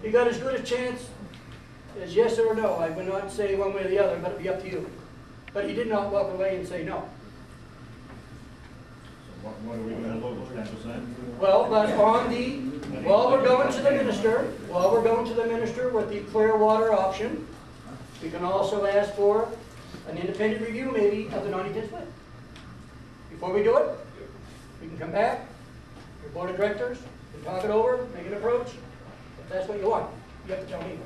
You got as good a chance as yes or no. I would not say one way or the other, but it'd be up to you. But he did not walk away and say no. So what are we going to lose, 10%? Well, but on the, while we're going to the minister with the clear water option, we can also ask for an independent review maybe of the 90-10 split. Before we do it, we can come back, your board of directors, can talk it over, make an approach. If that's what you want, you have to tell me.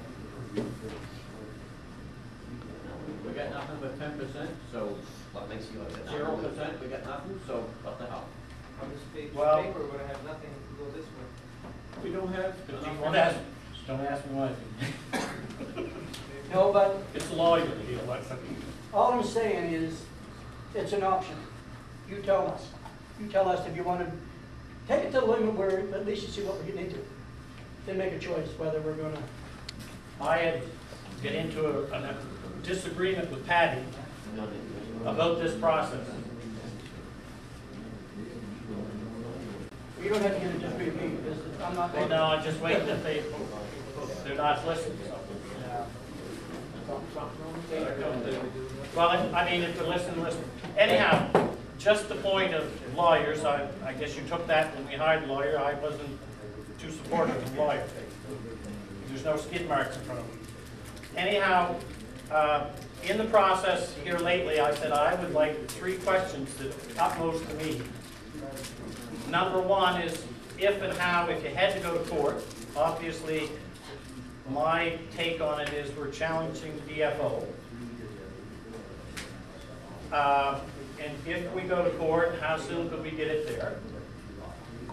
We got nothing but 10%, so what makes you like that? 0%, we got nothing, so what the hell? On this page Well, of paper, we're going to have nothing to go this way. We don't have. Don't ask me what I think. No, but It's a lawyer deal. all I'm saying is, it's an option. You tell us. You tell us if you want to take it to the limit where at least you see what we're getting into. Then make a choice whether we're going to. I had get into a disagreement with Patty about this process. You don't have to get a disagreement with me because I'm not. Well, no, I'm just waiting if they're not listening. So. Well, I mean, if they're listening, listen. Anyhow, just the point of lawyers, I guess you took that when we hired a lawyer. I wasn't too supportive of lawyers. There's no skid marks in front of them. Anyhow, in the process here lately, I said I would like 3 questions that utmost to me. Number 1 is if and how, if you had to go to court, obviously my take on it is we're challenging DFO. And if we go to court, how soon could we get it there?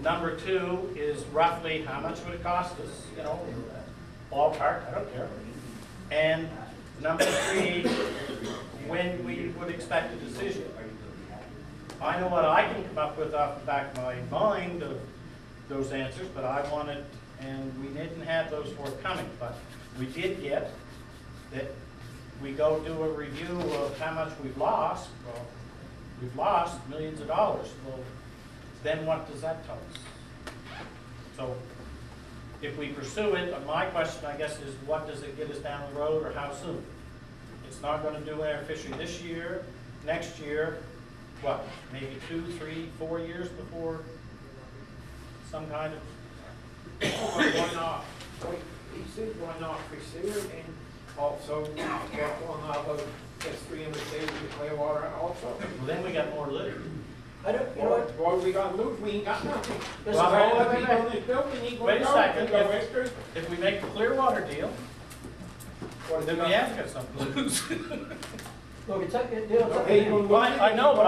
Number 2 is roughly how much would it cost us? You know, ballpark, I don't care. And number 3, when we would expect a decision. I know what I can come up with off the back of my mind of those answers, but I wanted, and we didn't have those forthcoming, but we did get that we go do a review of how much we've lost. Well, we've lost millions of dollars. Well, then what does that tell us? So if we pursue it, my question, I guess, is what does it get us down the road or how soon? It's not going to do our fishery this year, next year, what, maybe 2, 3, 4 years before some kind of... Why not? He said why not pursue it and also work on how about this 300 days of clear water also. Well, then we got more litter. I don't, you know what? Why we got to lose? We ain't got nothing. Listen, All the people in this building ain't Wait going a to second. go history. If we make the clear water deal, then we have got something to lose. Look, it's up, Well, I know, but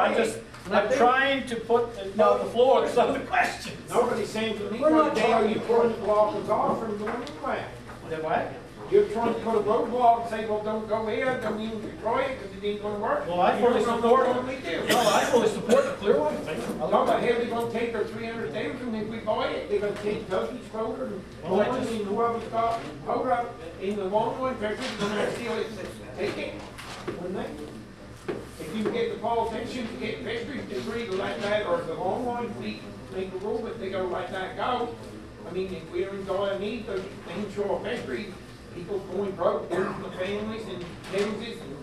I'm trying to put it on the floor some of the questions. Nobody's saying to me, We're not what day are you talking- putting the blockers off and going anywhere? Then what? You're trying to put a roadblock and say, well, don't go here, don't even try it because it ain't going to work. Well, I fully support what we do. No, I fully support the clear water thing. No, but how they going to take their 300,000 if we buy it? They're going to take Tubby's Kroger and Well, I Coleman just- and whoever's got powder up in the long one, they're going to steal it, take it, wouldn't they? If you get the politicians to get fisheries to agree to let that, or the long one, we make a rule that they gotta let that go. I mean, if we're in dire need of inshore fisheries, people going broke, losing the families and businesses and.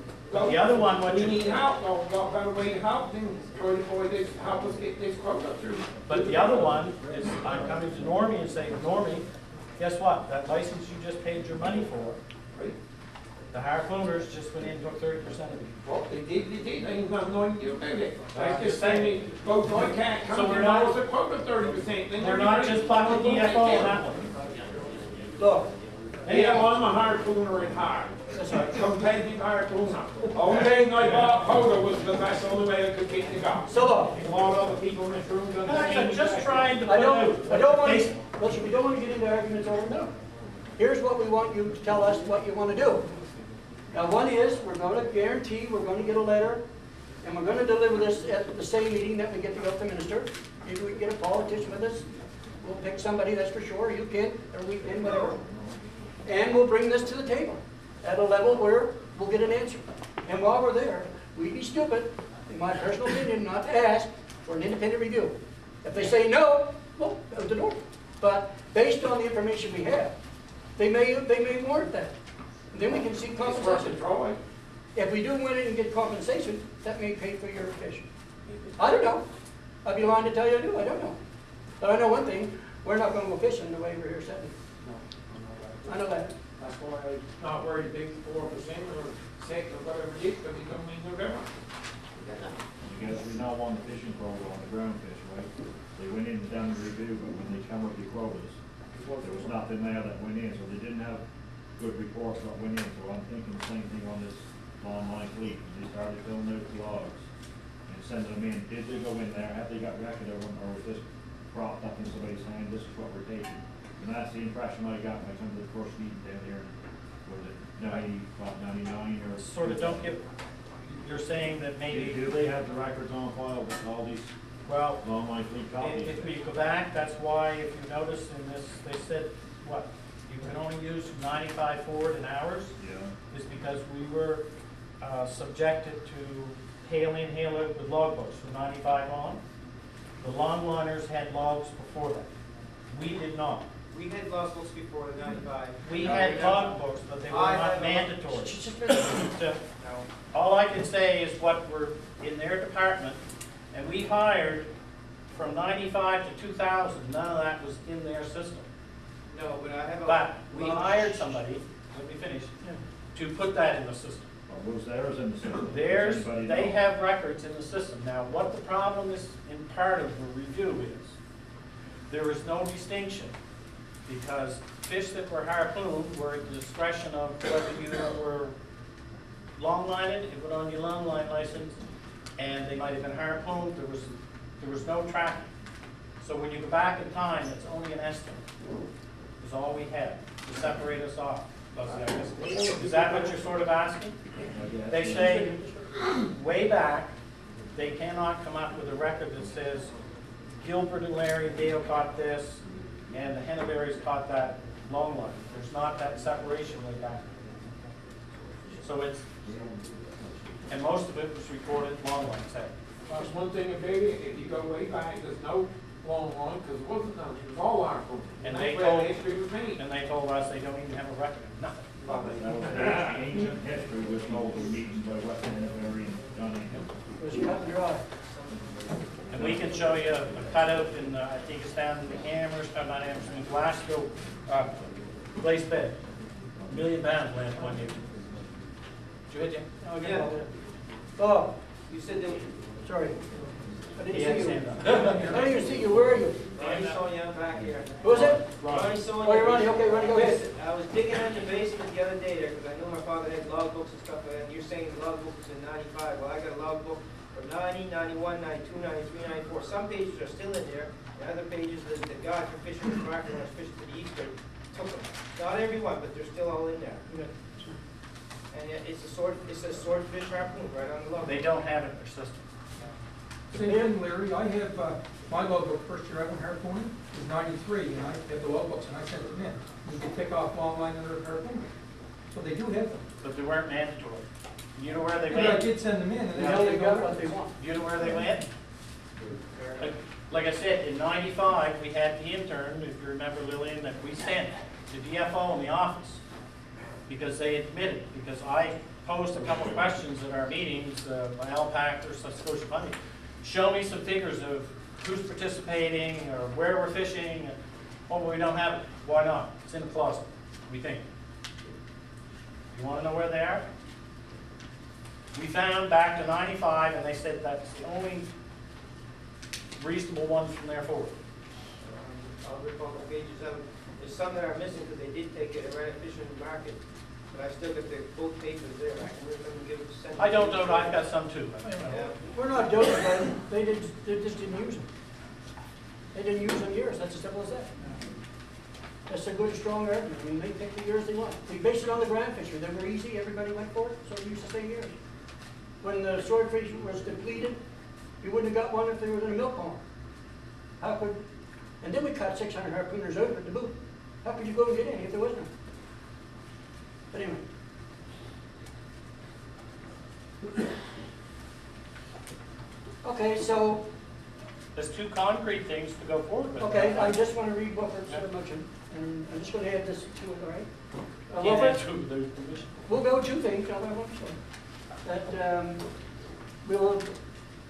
The other one, what We you- need help, or what better way to help than try to avoid this, help us get this quota through. But the other one is I'm coming to Normie and saying, Normie, guess what? That license you just paid your money for, Right. the harpooners just went in and took 30% of it. Well, they did, they ain't got nothing to do with it. I'm That's just just saying, both I can't So come we're to not- know it's a quota 30%. We're not just bucking DFO on that one. look, Yeah, well, I'm a harpooner in hire. Competitive harpooner. Only thing I bought quota was the best only way I could get the go. so look, A lot of other people in this room don't I'm just trying to I put don't want base- to, listen, we don't want to get into arguments over no. Here's what we want you to tell us what you want to do. Now, one is, we're going to guarantee, we're going to get a letter, and we're going to deliver this at the same meeting that we get to go to the minister. Maybe we can get a politician with us. We'll pick somebody, that's for sure. You can, or we can, whatever. And we'll bring this to the table at a level where we'll get an answer. And while we're there, we'd be stupid, in my personal opinion, not to ask for an independent review. If they say no, well, out the door. But based on the information we have, They may warrant that. And then we can see It's worth compensation. controlling. If we do win it and get compensation, that may pay for your fishing. I don't know. I'd be lying to tell you I do, I don't know. But I know one thing, we're not gonna go fishing the way we're here sitting. I know that. That's why I'm not worried big 4% or 6 or whatever it is, because it don't mean no difference. Because we now on the fishing quota on the ground fish, right? They went in and done the review, but when they come with the quotas, there was nothing there that went in, so they didn't have good reports what went in, so I'm thinking the same thing on this online fleet. They started filling out the logs and sending them in. Did they go in there? Have they got record of them, or was this propped up in somebody's hand? This is what we're taking. And that's the impression I got when I come to the first meeting down here. Was it 99 or? Sort of don't give, you're saying that maybe. Do they have the records on file with all these Well, online fleet copies? if we go back, that's why, if you notice in this, they said, what, you can only use 95 forward in hours, Yeah. is because we were subjected to hail in, hail out with logbooks from 95 on. The longliners had logs before that. We did not. We had logbooks before the 95. We had logbooks, but they were I not had- mandatory. No. All I can say is what were in their department, and we hired from 95 to 2000, none of that was in their system. No, but I have a. But we hired somebody, let me finish, to put that in the system. Or was theirs in the system? Does There's, anybody they know? have records in the system. Now, what the problem is in part of the review is, there is no distinction, because fish that were harpooned were at the discretion of whether you were long-lined, it was on your long-line license, and they might have been harpooned, there was no tracking. So when you go back in time, it's only an estimate, is all we had to separate us off. Is that what you're sort of asking? They say, way back, they cannot come up with a record that says Gilbert and Larry Dale caught this, and the Henneberries caught that long line. There's not that separation way back. So it's, and most of it was recorded long line, say. That's one thing about it, if you go way back, there's no long line, because it wasn't none, it was all our fault. And that's they where told- the history was made. And they told us they don't even have a record of nothing. That was ancient history was told in meetings by West Henneberry and Johnny Hill. Was you cut and dry? And we can show you a cutout in, I think it's down in the Amherst, not Amherst, in Glasgow, place bed. £1 million last one year. Did you hit you? No, I get Yeah. all that. Oh, You said that. sorry. I He didn't had see his you. hand up. I didn't even see you. Where are you? Ronnie Sonia, I'm back here. Who is it? Ronnie Sonia. Oh, you're Ronnie. Okay, Ronnie, go ahead. Listen, I was digging in the basement the other day there, because I know my father had logbooks and stuff, and you're saying the logbook was in 95. Well, I got a logbook from 90, 91, 92, 93, 94. Some pages are still in there, and other pages, the guy for fishing the cracker when I was fishing to the eastern took them. Not every one, but they're still all in there. And it's a swordfish harpoon right on the logbook. They don't have it in their system. Same thing, Larry. I have, my logbook, first year I went harpooning, was 93, and I had the logbooks, and I sent them in. You could pick off long line under harpoon. So they do have them. But they weren't mandatory. You know where they But I went? did send them in, and They they only said got no. what they want. You know where they went? Like I said, in 95, we had the intern, if you remember Lillian, that we sent to DFO in the office, because they admitted, because I posed a couple of questions at our meetings, my LPAC or Scotia Funding, show me some figures of who's participating or where we're fishing. Oh, but we don't have it. Why not? It's in the closet, we think. You want to know where they are? We found back to 95, and they said that's the only reasonable ones from there forward. I'll rip all the pages out. There's some that are missing because they did take it and ran a fishing market, but I still got both papers there. I can rip them and give them to send. I don't know, I've got some too. Yeah. We're not doing it, but they just didn't use them. They didn't use them years, that's as simple as that. That's a good, strong argument. I mean, they pick the years they want. We based it on the ground fishery. They were easy, everybody went for it, so we used the same years. When the swordfish was depleted, you wouldn't have got one if they were in a milk pond. How could, and then we caught 600 harpooners over to boot. How could you go and get any if there was none? But anyway. Okay, so, There's two concrete things to go forward with. okay, I just want to read what we're sort of mentioning. and I'm just gonna add this to it, all right? Can't Wilfred? add to the permission. We'll go two things, I'll have one, so, that, we'll,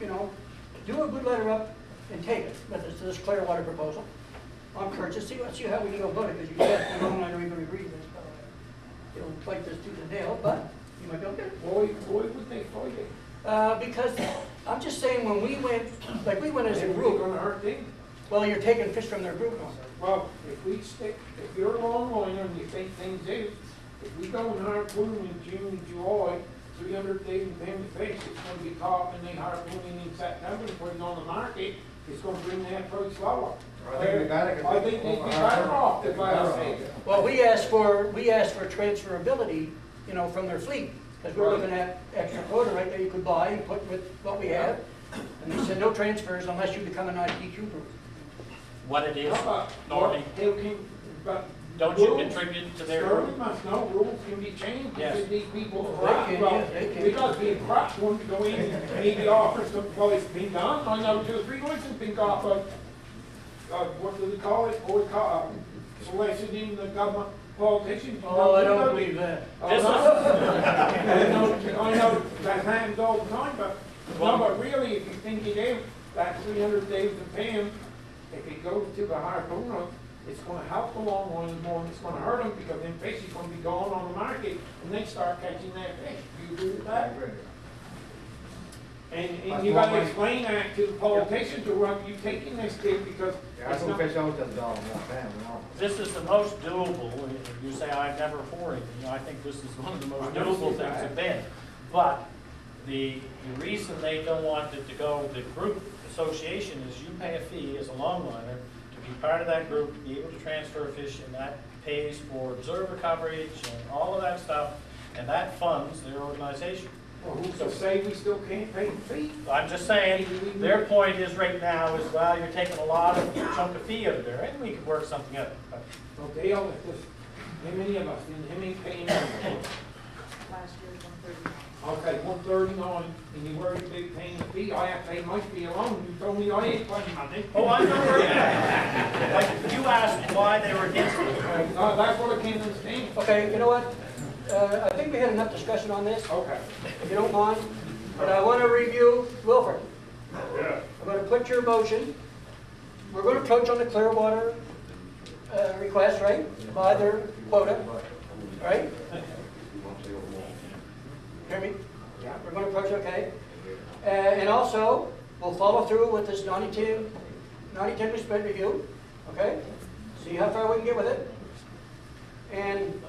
you know, do a good letter up and take it, with us to this Clearwater proposal. On courtesy, let's see how we can go about it, because you said, the long line are even agree with, you'll fight this tooth and nail, but you might go, okay. Why would they fight it? Because, I'm just saying, when we went, like, we went as a It's group, gonna hurt them. well, you're taking fish from their group now. Well, if you're a long liner and you think things out, if we go and harpoon in June and July, 300,000 pounds of fish, it's gonna be caught when they harpoon in September and put it on the market, it's gonna bring that price lower. I think they'd be better off if I say. Well, we asked for transferability, you know, from their fleet, because we're looking at extra quota right there you could buy and put with what we have. And they said no transfers unless you become an ITQ group. What it is, But Norby, don't you contribute to their Sterling group? must know rules can be changed Yes. because these people They are can, well, yeah, they can. because being corrupt want to go in and maybe offer some, well, it's been done. I know 2 or 3 guys have been got, what do they call it? Soliciting the government politicians. Oh, I don't believe that. This I know that happens all the time, but no, but really, if you think it out, that 300,000 pounds, if it goes to the harpooner, it's gonna help the long ones more than it's gonna hurt them, because then fish is gonna be going on the market, and they start catching that fish. Do you agree with that? And you gotta explain that to the politicians, who are you taking this to, because it's not. This is the most doable, if you say I've never for it, you know, I think this is one of the most doable things have been. But the reason they don't want it to go to group association is you pay a fee as a longliner to be part of that group, to be able to transfer fish, and that pays for observer coverage and all of that stuff, and that funds their organization. Well, who's to say we still can't pay the fee? I'm just saying, their point is right now is, well, you're taking a lot of chunk of fee out of there, and we could work something out. But Well, Dale, how many of us, and how many paying? Last year, 139. Okay, 139, and you worried about paying the fee, I have to pay my fee alone, you told me I ain't paying nothing. Oh, I'm not worried about it. Like, you asked why they were against it. That's what I can't understand. Okay, you know what? I think we had enough discussion on this, Okay. if you don't mind. But I want to review, Wilford. Yeah. I'm going to put your motion. We're going to approach on the Clearwater request, right? By their quota, right? Hear me? Yeah. We're going to approach, okay? And also, we'll follow through with this 90-10 spread review, okay? See how far we can get with it. And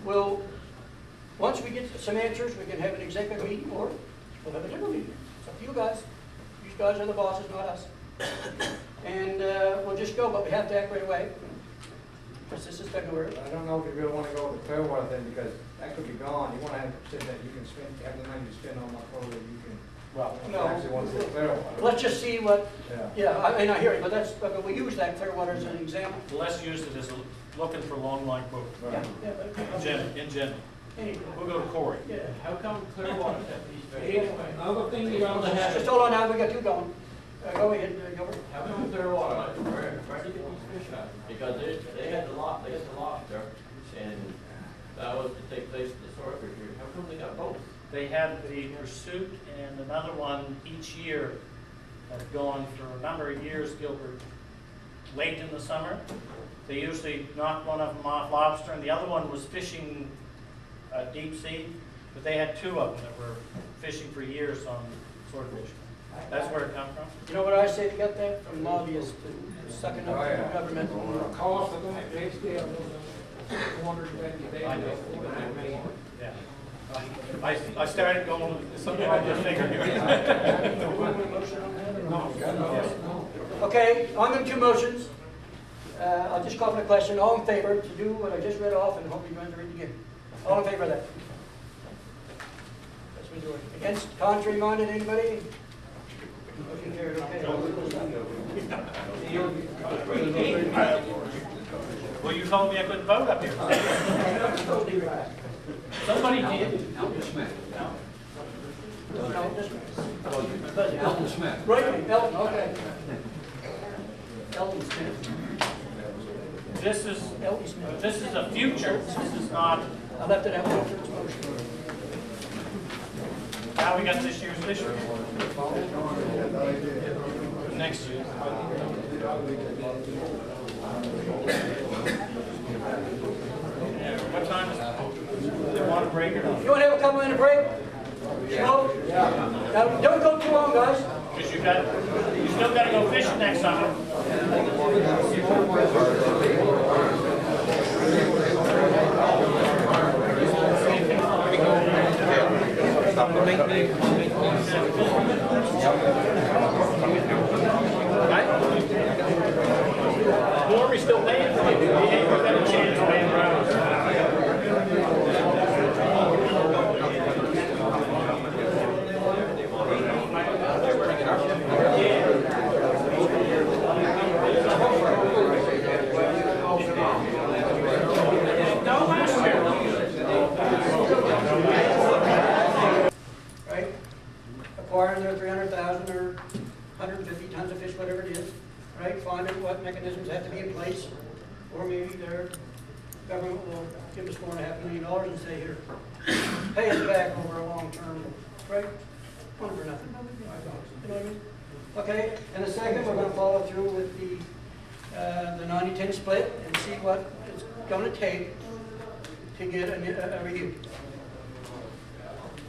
we'll, once we get some answers, we can have an executive meeting, or we'll have a different meeting. It's up to you guys. You guys are the bosses, not us. And we'll just go, but we have to act right away. Because this is February. I don't know if you really want to go with the Clearwater thing, because that could be gone. You want to have it that you can spend, have the money to spend on what quota you can. Well, No. Actually want to do Clearwater. Let's just see what, Yeah. I hear you, but that's, but we use that Clearwater as an example. let's use it as looking for long line quote. Yeah, yeah, but- In general. Anyway, We'll go to Corey. yeah. How come Clearwater set these fish? Anyway, another thing you gotta Just hold on now, we got two going. Go ahead, Gilbert. How come Clearwater, where do you get these fish at? Because they had the lobster, and that was to take place at the swordfish here. How come they got both? They had the pursuit and another one each year that's gone for a number of years, Gilbert. Late in the summer, they usually knocked one of them off lobster, and the other one was fishing deep sea, but they had two of them that were fishing for years on swordfish. That's where it come from. You know what I say to get that? From lobbyists to sucking up the government. cost of that fish deal was $250. I know. Yeah. I started going with something I just figured here. Okay, on the two motions, I'll just call for the question. All in favor to do what I just read off, and hope you guys to read it again. All in favor of that? That's majority. Against, contrary minded, anybody? Motion carried, okay. Well, you told me I couldn't vote up here. Somebody did. No, this one. Elton Smith. Right, Elton, okay. Elton Smith. this is a future, this is not, I left it out for this motion. now we got this year's fishery. Next year. Yeah, what time is it? Do they want a break or not? You want to have a couple minute break? Smoke? Now, don't go too long, guys. Because you still got to go fishing next summer. Or we still paying for it. We ain't got a chance of paying around. Right? Acquiring their 300,000 or 150 tons of fish, whatever it is, right? Finding what mechanisms have to be in place, or maybe their government will give us $4.5 million and say, here, pay us back over a long term, right? One for nothing. You know what I mean? Okay, and the second, we're going to follow through with the 90-10 split and see what it's going to take to get a review.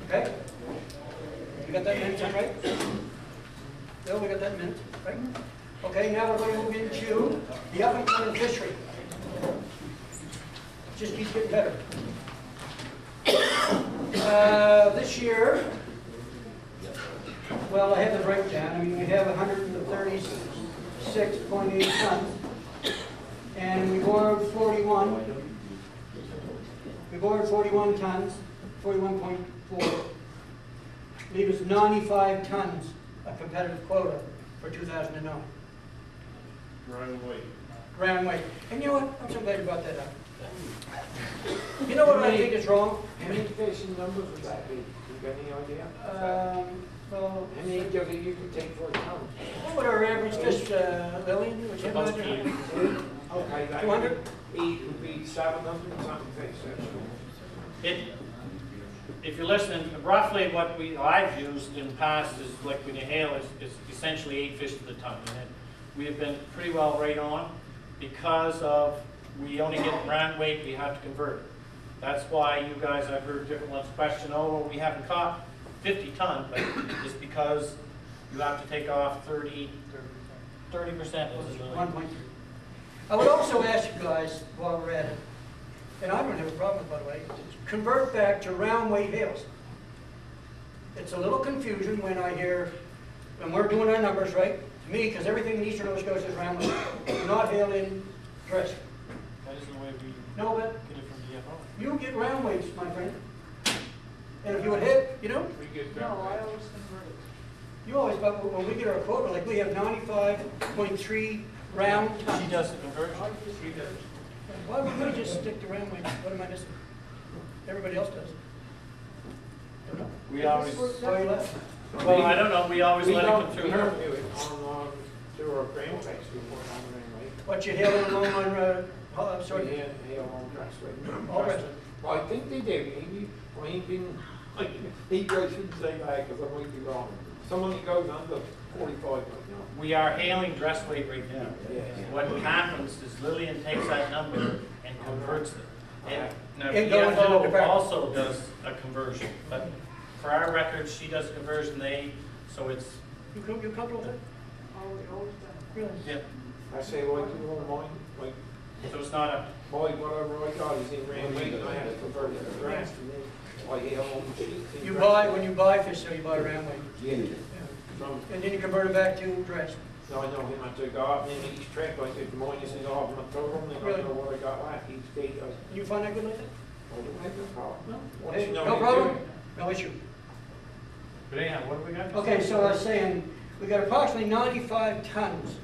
Okay? You got that minute, right? Bill, we got that minute, right? Okay, now we're going to move into the up and coming fishery. Just keeps getting better. This year, well, I have the breakdown. I mean, we have 136.8 tons, and we borrowed 41. We borrowed 41 tons, 41.4. Leave us 95 tons of competitive quota for 2009. Ground weight. Ground weight. And you know what? I'm so glad you brought that up. You know what I think is wrong? How many fishing numbers would that be? You got any idea? Well, How many do you could take for a ton? what would our average fish, Lillian? Would you have Okay, that 200? would be 700 something fish. if you're listening, roughly what I've used in the past is like when you hail is essentially 8 fish to the ton. And we have been pretty well right on because of we only get round weight, we have to convert it. That's why you guys, I've heard different ones question, oh, well, we haven't caught 50 ton, but it's because you have to take off 30%. 1.3. I would also ask you guys, while we're at it, and I don't have a problem with it, by the way, convert back to round weight hails. It's a little confusion when I hear, when we're doing our numbers, right? To me, because everything in eastern Nova Scotia is round weight. We're not hailing dress. That isn't the way we No, but get it from DFO. you get round weights, my friend. And if you would hit, you know, We get No, I always convert it. you always, but when we get our quota, like we have 95.3 round tons. She does the conversion. She does. Why would we just stick to round weights? What am I missing? Everybody else does. Don't know. We always, Why you left? well, I don't know, we always let it come through We her. don't do it on, through our ground fish report on the main way. What you hailing along on, I'm We sorry, had hail on dress weight. all rest. Well, I think they do. I ain't been, he goes, shouldn't say that because I might be wrong. Someone that goes under 45 right now. We are hailing dress weight right now. Yeah. What happens is Lillian takes that number and converts it. And now It goes into the DFO department. also does a conversion, but for our records, she does a conversion, so it's, You comfortable with that? Always done. Really? yeah, I say, like, you know, mine, like, so it's not a, whatever I got is in round weight and I have to convert it to dress. And then I hail on the sheets. in You dress. buy, when you buy fish, so you buy round weight. Yeah. From, And then you convert it back to dress. no, I know him, I took off, and then each track, like, if mine is off my program, then I Really? know what I got left each day. You find that good like that? I don't have no problem. Once Hey, you know no how to do problem? it. No issue. but anyhow, what do we got? Okay, so I was saying, we got approximately 95 tons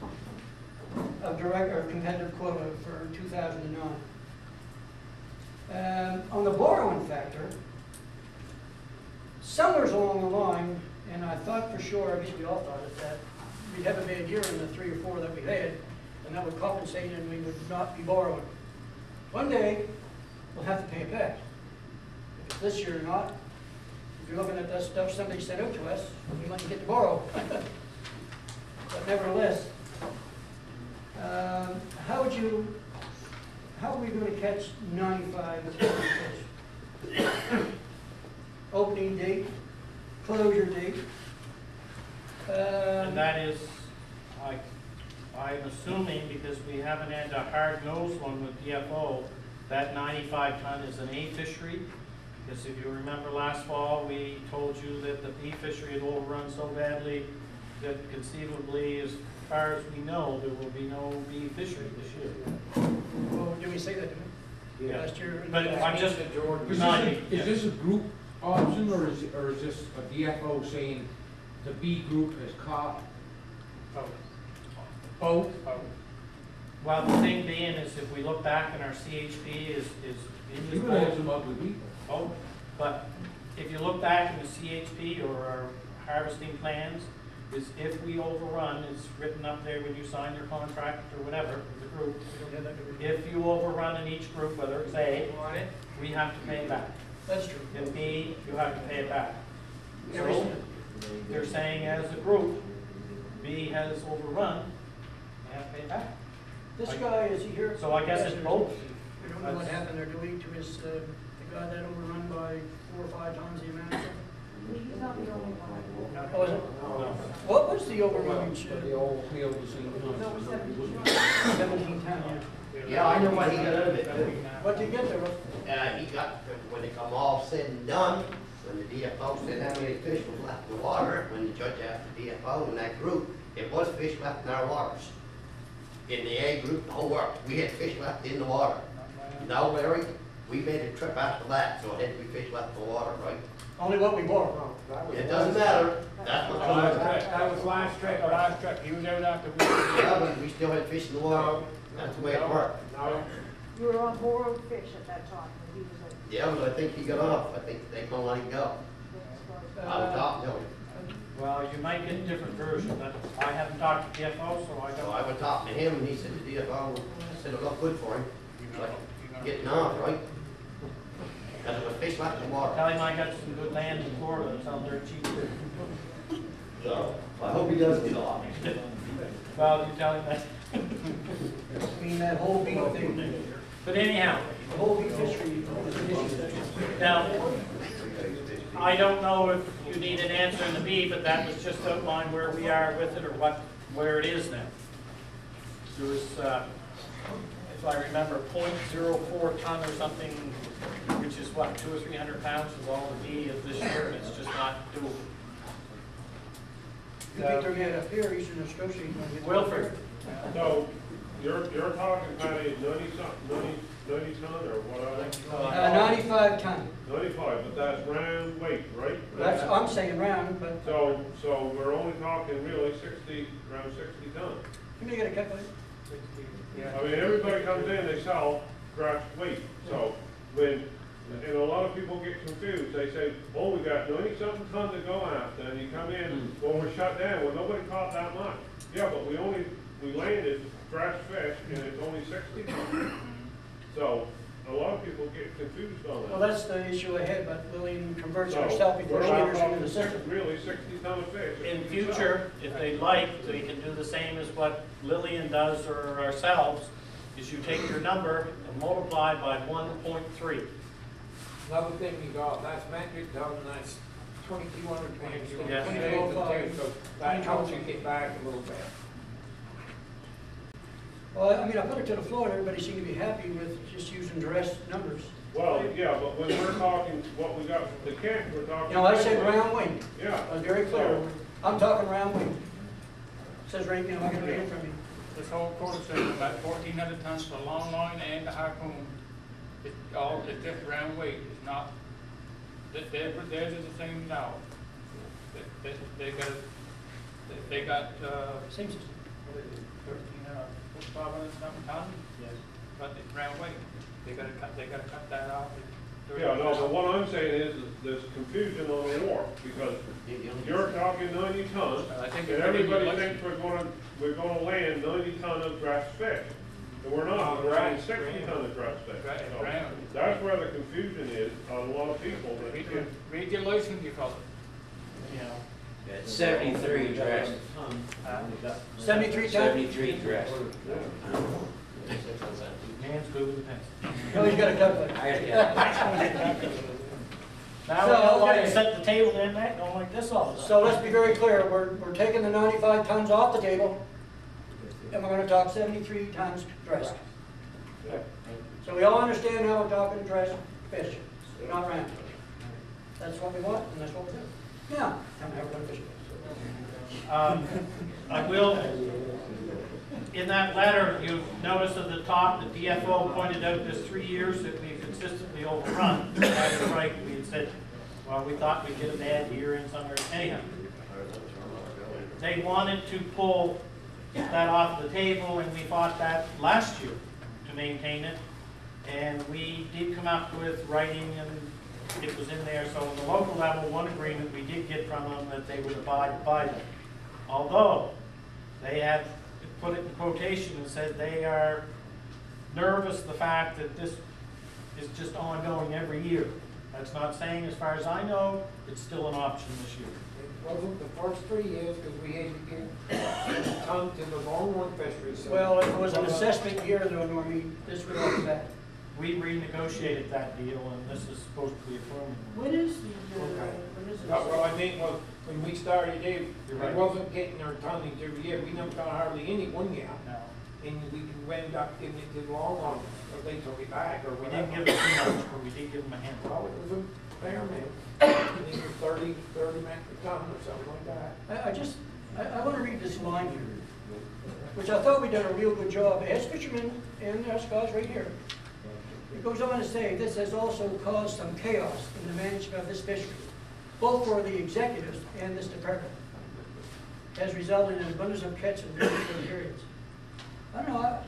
of direct or competitive quota for 2009. On the borrowing factor, somewhere along the line, and I thought for sure, I guess we all thought it, that we'd have a bad year in the 3 or 4 that we had, and that would compensate and we would not be borrowing. One day, we'll have to pay it back. If it's this year or not, if you're looking at that stuff somebody sent out to us, we might get to borrow. But nevertheless, how are we going to catch 95 fish? Opening date, closure date. And that is, I'm assuming, because we haven't had a hard-nosed one with DFO, that 95 ton is an A fishery. Because if you remember last fall, we told you that the B fishery had overrun so badly that conceivably, as far as we know, there will be no B fishery this year. Well, did we say that, didn't we? Yeah. Last year? But I'm just, Is this a group option, or is this a DFO saying the B group has caught both? well, the thing being is, if we look back in our CHP is in this You're gonna have boat. some ugly people. Oh, but if you look back in the CHP or our harvesting plans, is if we overrun, it's written up there when you sign your contract or whatever, with the group. If you overrun in each group, whether it's A, we have to pay it back. That's true. If B, you have to pay it back. Every So, single- they're saying as a group, B has overrun, they have to pay it back. This guy, is he here? So I guess it's both. We don't know what happened there, do we, to his, the guy that overrun by 4 or 5 times the amount or something? He's not the only one. Oh, is it? What was the overrun? They all pay over the same time. No, it's 17. 17 times, yeah. Yeah, I know what he got out of it. What'd you get there, Russ? He got, when it come all said and done, when the DFO said how many fish was left in the water, when the judge asked the DFO in that group, it was fish left in our waters. In the A group, the whole world, we had fish left in the water. No, Larry, we made a trip after that, so it had to be fish left in the water, right? Only what we bought. It doesn't matter, that's what comes out. That was last trip, he was out after we. Yeah, but we still had fish in the water, that's the way it worked. No, You were on borrowed fish at that time when he was at. Yeah, but I think he got off, I think they gonna let him go. I was talking to him, Well, you might get different versions, but I haven't talked to DFO, so I so don't. I was talking to him, and he said the DFO said it looked good for him, like getting off, right? Because it was fish left in the water. Tell him I got some good land in Florida, and tell him they're cheap. So, I hope he does get off. Well, you tell him that. I mean, that whole beef thing, But anyhow, the whole beef fishery was an issue. now, I don't know if you need an answer in the B, but that was just outline where we are with it or where it is now. There was, if I remember, 0.04 ton or something, which is what, 200 or 300 pounds is all the B of this year, and it's just not doable. You think they're made up here, Eastern Scotia, you know, get- Wilford. So, you're talking kind of 90 ton or what, 95 ton. 95, but that's round weight, right? That's, I'm saying round, but, So we're only talking really around 60 ton. can you get a calculator? I mean, everybody comes in, they sell grass weight, so and a lot of people get confused, they say, oh, we got 90-something ton to go after, and you come in, well, we're shut down, well, nobody caught that much. Yeah, but we landed fresh fish, and it's only 60 ton. So, a lot of people get confused on that. Well, that's the issue ahead, but Lillian converts So, herself before we're she not enters into the talking system. really 60 ton of fish. In future, if they'd like, they can do the same as what Lillian does or ourselves, is you take your number and multiply by 1.3. another thing you got, that's metric ton, that's 2,200 pounds. Yes. So that helps you get back a little bit. Well, I mean, I put it to the floor, and everybody seemed to be happy with just using dress numbers. Well, yeah, but when we're talking, what we got from the camp, we're talking. You know, I said round weight. Yeah. I was very clear. I'm talking round weight. Says right now, I can read it from you. This whole quarter says about 1,400 tons for long line and the harpoon. It's all, it's just round weight, it's not, theirs is the same now. They got, Same system. 500 something tons, Yes. but it's round weight. They gotta cut that off. Yeah, no, but what I'm saying is there's confusion on the wharf, because you're talking 90 tons, I think and it's pretty everybody good. thinks we're gonna land 90 ton of grass fish. And we're not, we're landing 60 ton of grass fish. Right, So right. that's where the confusion is on a lot of people that can't. Read your license, you call it. You know. It's 73 dressed. 73 tons? 73 dressed. Man's good with a pencil. No, he's got a calculator. I Now we So, know why okay. you set the table in that, going like this all the time. So let's be very clear, we're taking the 95 tons off the table, and we're gonna talk 73 tons dressed. So we all understand now we're talking dressed fish, not round. That's what we want, and that's what we're doing. Now, come have a fish. I will, in that letter, you notice at the top, the DFO pointed out there's 3 years that we consistently overrun. That's right, we had said, well, we thought we'd get a bad year in somewhere. Anyhow, they wanted to pull that off the table, and we fought that last year to maintain it. And we did come up with writing, and it was in there. So on the local level, one agreement we did get from them that they would abide by that. Although they have put it in quotation and said they are nervous the fact that this is just ongoing every year. That's not saying, as far as I know, it's still an option this year. It wasn't the first 3 years, because we had to give ton to the Longhorn fishery, so. Well, if it was an assessment year, though, Normie, this would all be back. We renegotiated that deal, and this is supposed to be a firm. When is the, Okay. when is But what this? I mean was, when we started, they You're right. wasn't getting our tonnage every year, we never got hardly any one year. No, And we wound up giving it to the Longhorn, or they took it back, or we whatever. didn't give them too much, but we did give them a handful. Well, it was a fair amount, I think it was 30 metric ton or something like that. I want to read this line here, which I thought we did a real good job as fishermen and our scholars right here. It goes on to say, this has also caused some chaos in the management of this fishery, both for the executives and this department, has resulted in abundance of catch in different periods. I don't know,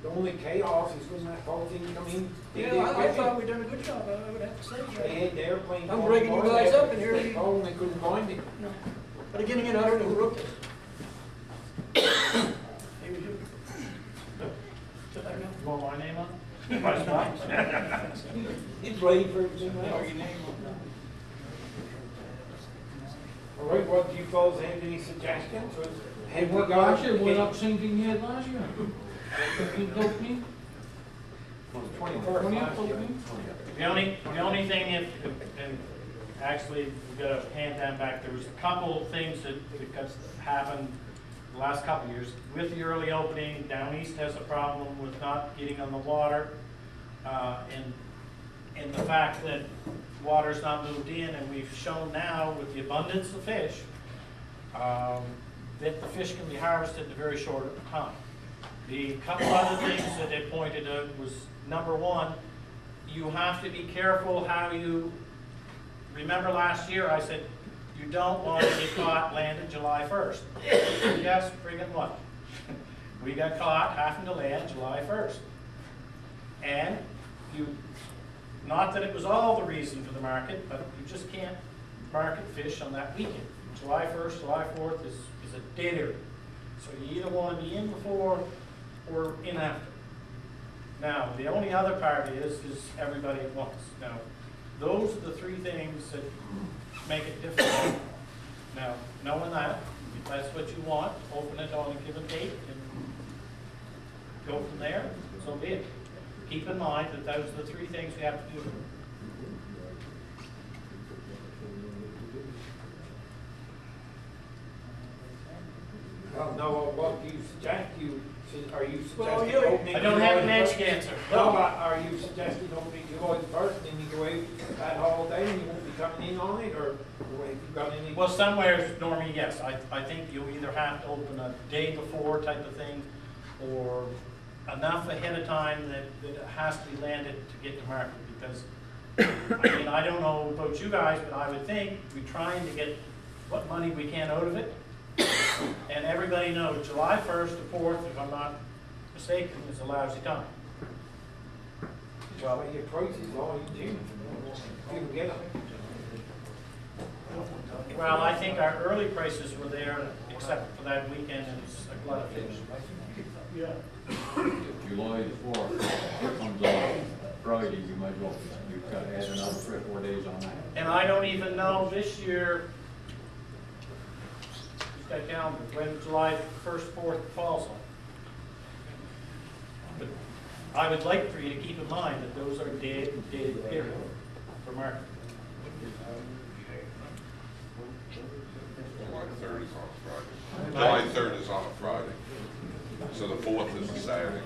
The only chaos is when that whole thing come in. I thought we'd done a good job, I would have to say. They had the airplane. I'm breaking you guys up in here. Oh, and they couldn't find it. No. But again, I don't know who wrote this. Maybe you. I don't know. You want my name on it? Might as well. It's ready for everything else. All right, what do you fellas have any suggestions? Have we got? Last year went up same thing you had last year. 15, 13? The only thing, and actually, we've got to hand that back, there was a couple of things that happened the last couple of years. With the early opening, Down East has a problem with not getting on the water, and the fact that water's not moved in, and we've shown now with the abundance of fish, that the fish can be harvested in a very short time. The couple other things that they pointed out was, number one, you have to be careful how you, remember last year I said, you don't want to get caught landed July 1st. Yes, friggin' what? We got caught having to land July 1st. And you, not that it was all the reason for the market, but you just can't market fish on that weekend. July 1st, July 4th is a dead area. So you either want to be in before or in after. Now, the only other part is everybody at once. Now, those are the three things that make it difficult. Now, knowing that, if that's what you want, open it on a given date and go from there, so be it. Keep in mind that those are the three things we have to do. No, what do you suggest? Are you Well, suggesting you- opening? I don't have an July edge 1st? answer. No, but are you suggesting opening July 1st, and then you go out that whole day and you won't be coming in on it, or have you got any? Well, somewhere, Normie, yes, I think you either have to open a day before type of thing, or enough ahead of time that it has to be landed to get to market, because, I mean, I don't know about you guys, but I would think we're trying to get what money we can out of it, and everybody knows July 1st to 4th, if I'm not mistaken, is a lousy time. Well, your prices, all you do, you can get them. Well, I think our early prices were there, except for that weekend, and it's a lot of fish. July the 4th comes on Friday, you might as well, you've got to add another 3 or 4 days on that. And I don't even know this year, who's got a calendar, when July 1st, 4th falls on. But I would like for you to keep in mind that those are dated period for market. July 3rd is on a Friday, so the 4th is a Saturday.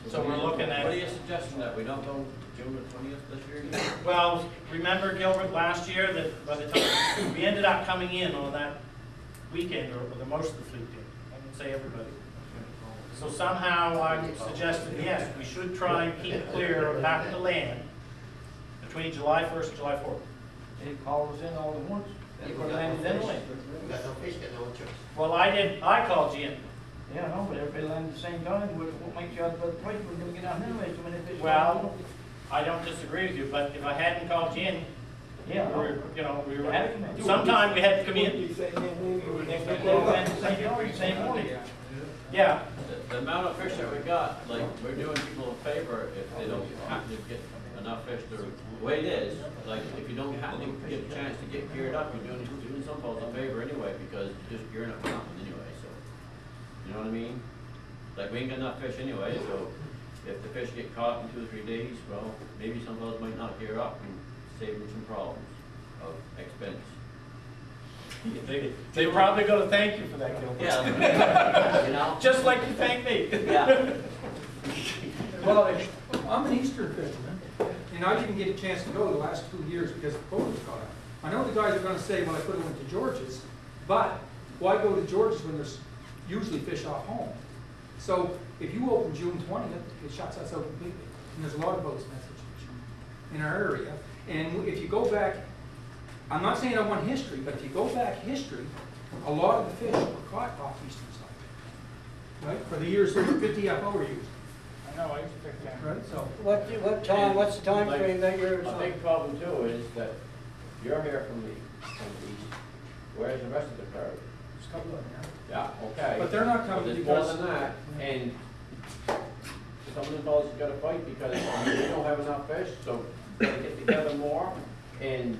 So we're looking at. What are you suggesting, that we don't go June the 20th this year? Well, remember, Gilbert, last year, that by the time, we ended up coming in on that weekend, or the most of the fleet did, I wouldn't say everybody. So somehow I'm suggesting, yes, we should try and keep it clear of half the land between July 1st and July 4th. They call us in all at once. We That's got what landed anyway. no fish, got no choice. Well, I called you in. Yeah, I know, but everybody landed at the same time. What makes you out about the price? We're gonna get out anyway, so many fish. Well, I don't disagree with you, but if I hadn't called you in, Yeah, we were, had to come in. sometime we had to come in. Same morning. Yeah, The amount of fish that we got, like, we're doing people a favor if they don't happen to get enough fish. The way it is, like, if you don't happen to get a chance to get geared up, you're doing some folks a favor anyway, because you're just gearing up for nothing anyway, so. You know what I mean? Like, we ain't got enough fish anyway, so if the fish get caught in 2 or 3 days, well, maybe some folks might not gear up and save them some problems of expense. they probably gonna thank you for that, Gilbert. Yeah. You know? Just like you thank me. Yeah. Well, I'm an Eastern fisherman, and I didn't get a chance to go the last 2 years because the quota was caught up. I know the guys are gonna say, well, I could have went to George's, but why go to George's when there's usually fish off home? So if you open June 20th, it shuts us out completely. And there's a lot of boats in that situation in our area. And if you go back, I'm not saying I want history, but if you go back history, a lot of the fish were caught off eastern side. Right? For the years that 50 FO were used. I know, I used to pick that. Right? So What's the time frame that you're? A big problem too is that you're here from the east, where's the rest of the crowd? there's a couple of them now. Yeah, okay. But they're not coming There's more because- than that, and some of the fellows have got to fight because they don't have enough fish, so they get together more and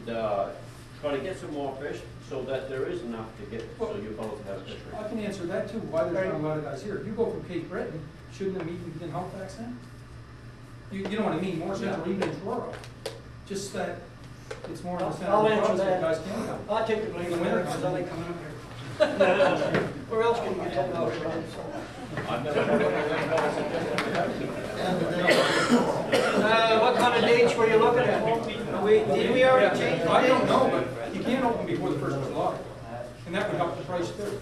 try to get some more fish so that there is enough to get, so you both have fish. I can answer that too, why there's not a lot of guys here. If you go from Cape Breton, shouldn't the meeting be in Halifax then? You know what I mean, more central, even in Truro. Just that it's more of the center I'll of the answer province that that. guys can come. I'll take the blame In the for that, winter because I time. like coming up here. Where else can you get $10 for that? I've never heard anything. What kind of dates were you looking at? Did we already change the I don't date? know, but you can't open before the 1st of July. And that would help the price too.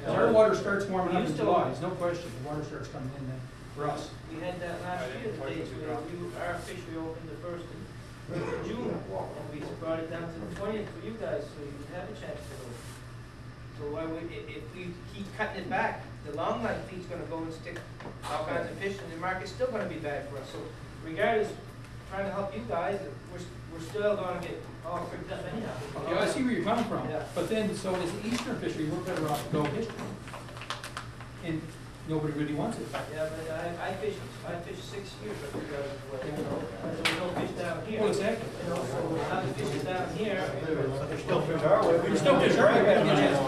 Our water starts warming up in July, there's no question, the water starts coming in then for us. We had that last year, the dates where our fish reopened the 1st of June. And we brought it down to the 20th for you guys, so you have a chance to go. So why would, if we keep cutting it back, the long line fleet's gonna go and stick all kinds of fish, and the market's still gonna be bad for us. So regardless, trying to help you guys, we're still gonna get all freaked up anyhow. Yeah, I see where you're coming from, Yeah. but then, so as the eastern fishery, we're better off to go history. And nobody really wants it. Yeah, but I fished 6 years of you guys away. There was no fish down here. Well, exactly. So now the fish is down here. There's still fish our way. We're still fish, right? We gotta get a chance to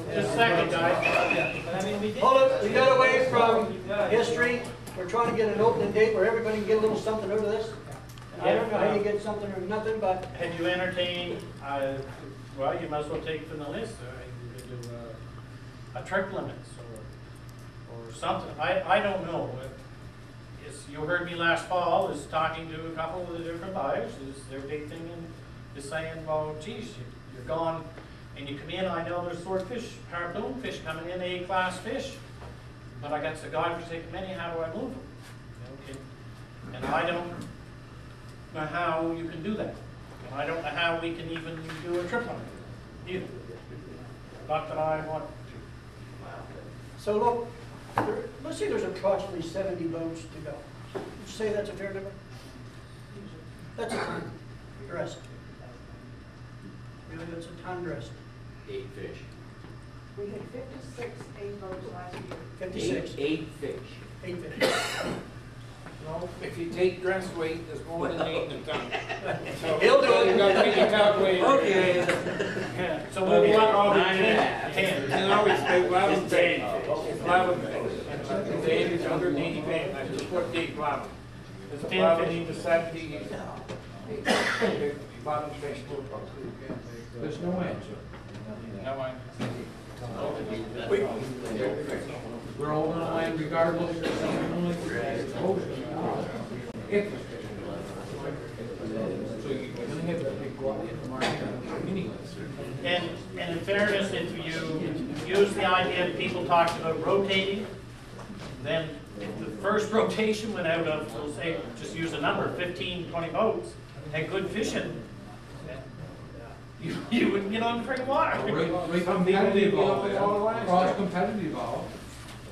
fish. Just a second, guys. But I mean, we did. Hold it, we got away from history. We're trying to get an opening date where everybody can get a little something out of this. I don't know how you get something or nothing, but Had you entertained, well, you might as well take it from the list, you could do a trip limits or something, I don't know. You heard me last fall, is talking to a couple of the different buyers, is their big thing is saying, well, geez, you're gone, and you come in, I know there's swordfish, harpoon fish coming in, A-class fish, but I got the godforsaken many, how do I move them? You know, and I don't know how you can do that. And I don't know how we can even do a trip limit either. Not that I want to. so look, let's say there's approximately 70 boats to go. Would you say that's a fair number? That's a ton dressed. Really, that's a ton dressed. 8 fish. We had 56 boats last year. 56. 8 fish. 8 fish. No, if you take dress weight, there's more than 8 in the ton. So He'll do it. You gotta make it calculated. Okay. Yeah, so we'll be on 10. 10. You know, it's 11 days. It's 11 days. The days is 180 days, I just put the 11. It's 11 to 70. Bottom fish. There's no answer. No, I, We're all gonna land regardless. If. So you're gonna have to pick what in the market, meaningless. And in fairness, if you use the idea that people talked about rotating, then if the first rotation went out of, we'll say, just use a number, 15, 20 boats, had good fishing, you wouldn't get on the freaking water. Right competitive all, cross competitive all,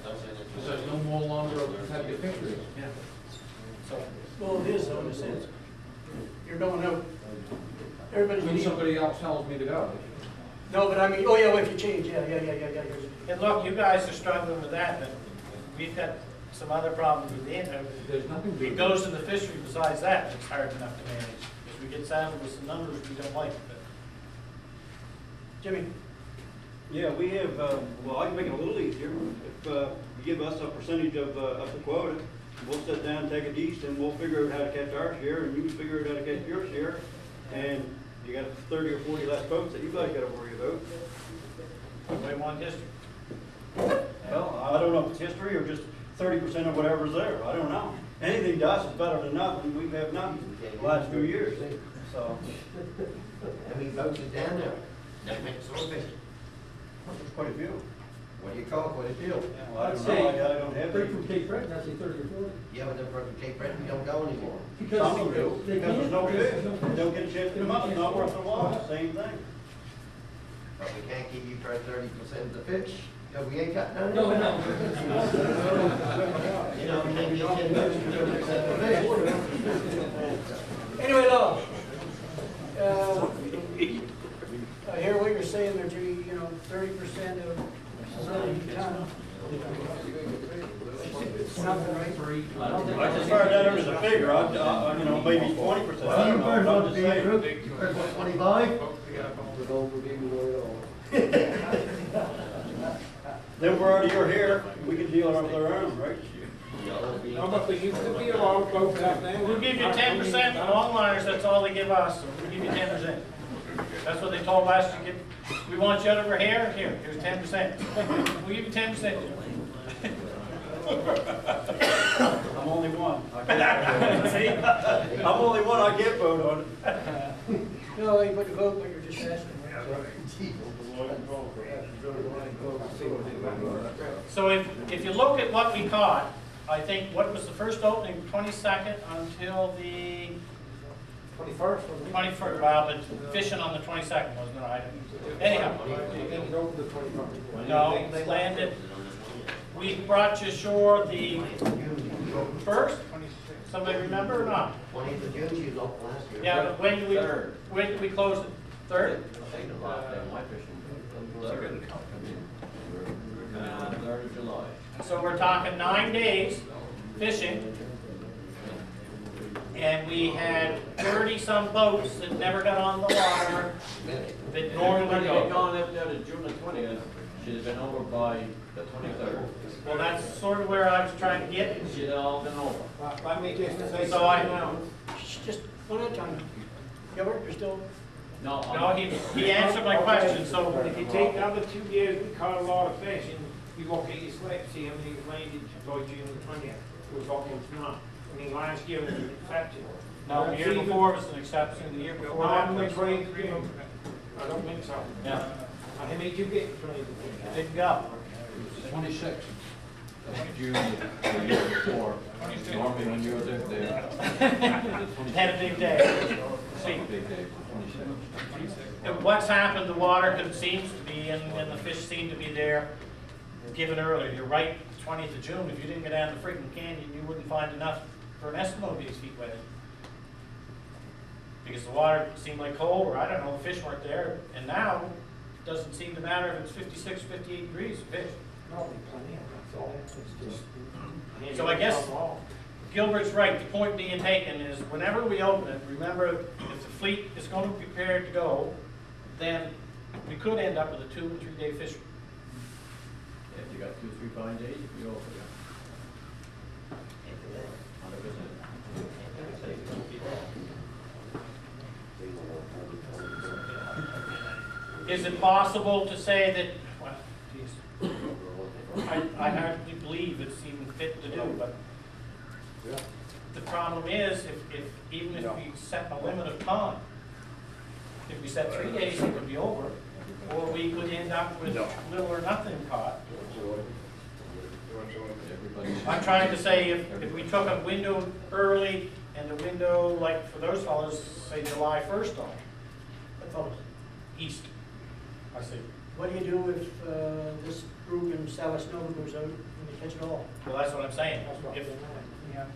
because there's no longer a competitive fishery. So, well, it is, though, in a sense. You're going out. Everybody's When somebody else tells me to go. No, but I mean, oh yeah, well, if you change, yeah. And look, you guys are struggling with that, but we've got some other problems with the There's nothing. it goes to the fishery besides that, it's hard enough to manage. Because we get saddled with some numbers we don't like. But Jimmy? Yeah, we have, well, I can make it a little easier. If you give us a percentage of the quota, we'll sit down, take a east, and we'll figure out how to catch our share, and you figure out how to catch your share. And you got 30 or 40 less boats that you guys got to worry about. We want history. Well, I don't know if it's history or just 30% of whatever's there. I don't know. Anything to us is better than nothing. We've had nothing the last 2 years. So. How many boats is down there? That makes swordfish. There's quite a few. What do you call it? What do you do? Well, I don't know. I don't have Break any. from Cape Breton, that's a 30 or 40. Yeah, but then from Cape Breton, we don't go anymore. Some do, They because there's no can't, fish. there's no fish. They don't get a chance to come up. It's not worth the loss. Same thing. But we can't give you for 30% of the fish, because we ain't got none. No. You know, we can't give 10 boats for 30% of the fish. Anyway, look, I hear what you're saying there, Jimmy, 30% of 70 ton. It's nothing, right? I just heard that as a figure. Maybe 20%. I don't know. I'm just saying. 25? Then we're out of your hair. We can deal it with our own, right? No, but there used to be a lot of boats out there. We'll give you 10% longliners, that's all they give us, so we'll give you 10%. That's what they told last year, we want you out of our hair, here's 10%. We'll give you 10%. I'm only one. See? I'm only one. I can't vote on it. No, you put the vote, but you're just asking. So if you look at what we caught, I think, what was the first opening, 22nd until the 21st. 21st, well, but fishing on the 22nd wasn't it, right? Anyhow, no, they landed, we brought you ashore the first, somebody remember or not? 20th of June, she was open last year. Yeah, but when did we close it? Third? Third of July. So we're talking 9 days fishing. And we had 30-some boats that never got on the water that normally Had go. gone up there to June the 20th, she'd have been over by the 23rd. Well, that's sort of where I was trying to get. She'd all been over. Let me just say So I something. Just one at a time. Gilbert, you're still, No, No, he answered my question, so If you take the other 2 years, we caught a lot of fish, and you look at your slip, see how many landed by June the 20th. We're talking not. I mean, last year was an exception. no, the year before was an exception, the year before that was. I don't think so. Yeah, How many did you get? didn't go. 26. June, the year before. Normally when you were there. Had a big day. See, Big day, 26. and what's happened, the water seems to be, and the fish seem to be there, given earlier, you're right, 20th of June, if you didn't go down the freaking canyon, you wouldn't find enough for an Eskimo to be 6 feet wet. Because the water seemed like cold, or I don't know, the fish weren't there. And now, it doesn't seem to matter if it's 56, 58 degrees, fish. So I guess Gilbert's right. The point being taken is whenever we open it, remember, if the fleet is going to be prepared to go, then we could end up with a 2 or 3 day fishery. If you got 2 or 3 fine days, you go for that. 100%. Is it possible to say that, well, geez, I hardly believe it's even fit to do, but the problem is, even if we set a limit of time, if we set 3 days, it would be over, or we could end up with little or nothing caught. I'm trying to say if we took a window early and a window, like for those fellows, say July 1st on, the fellows east. I see. What do you do if this group in South Nova goes out and they catch it all? Well, that's what I'm saying. If,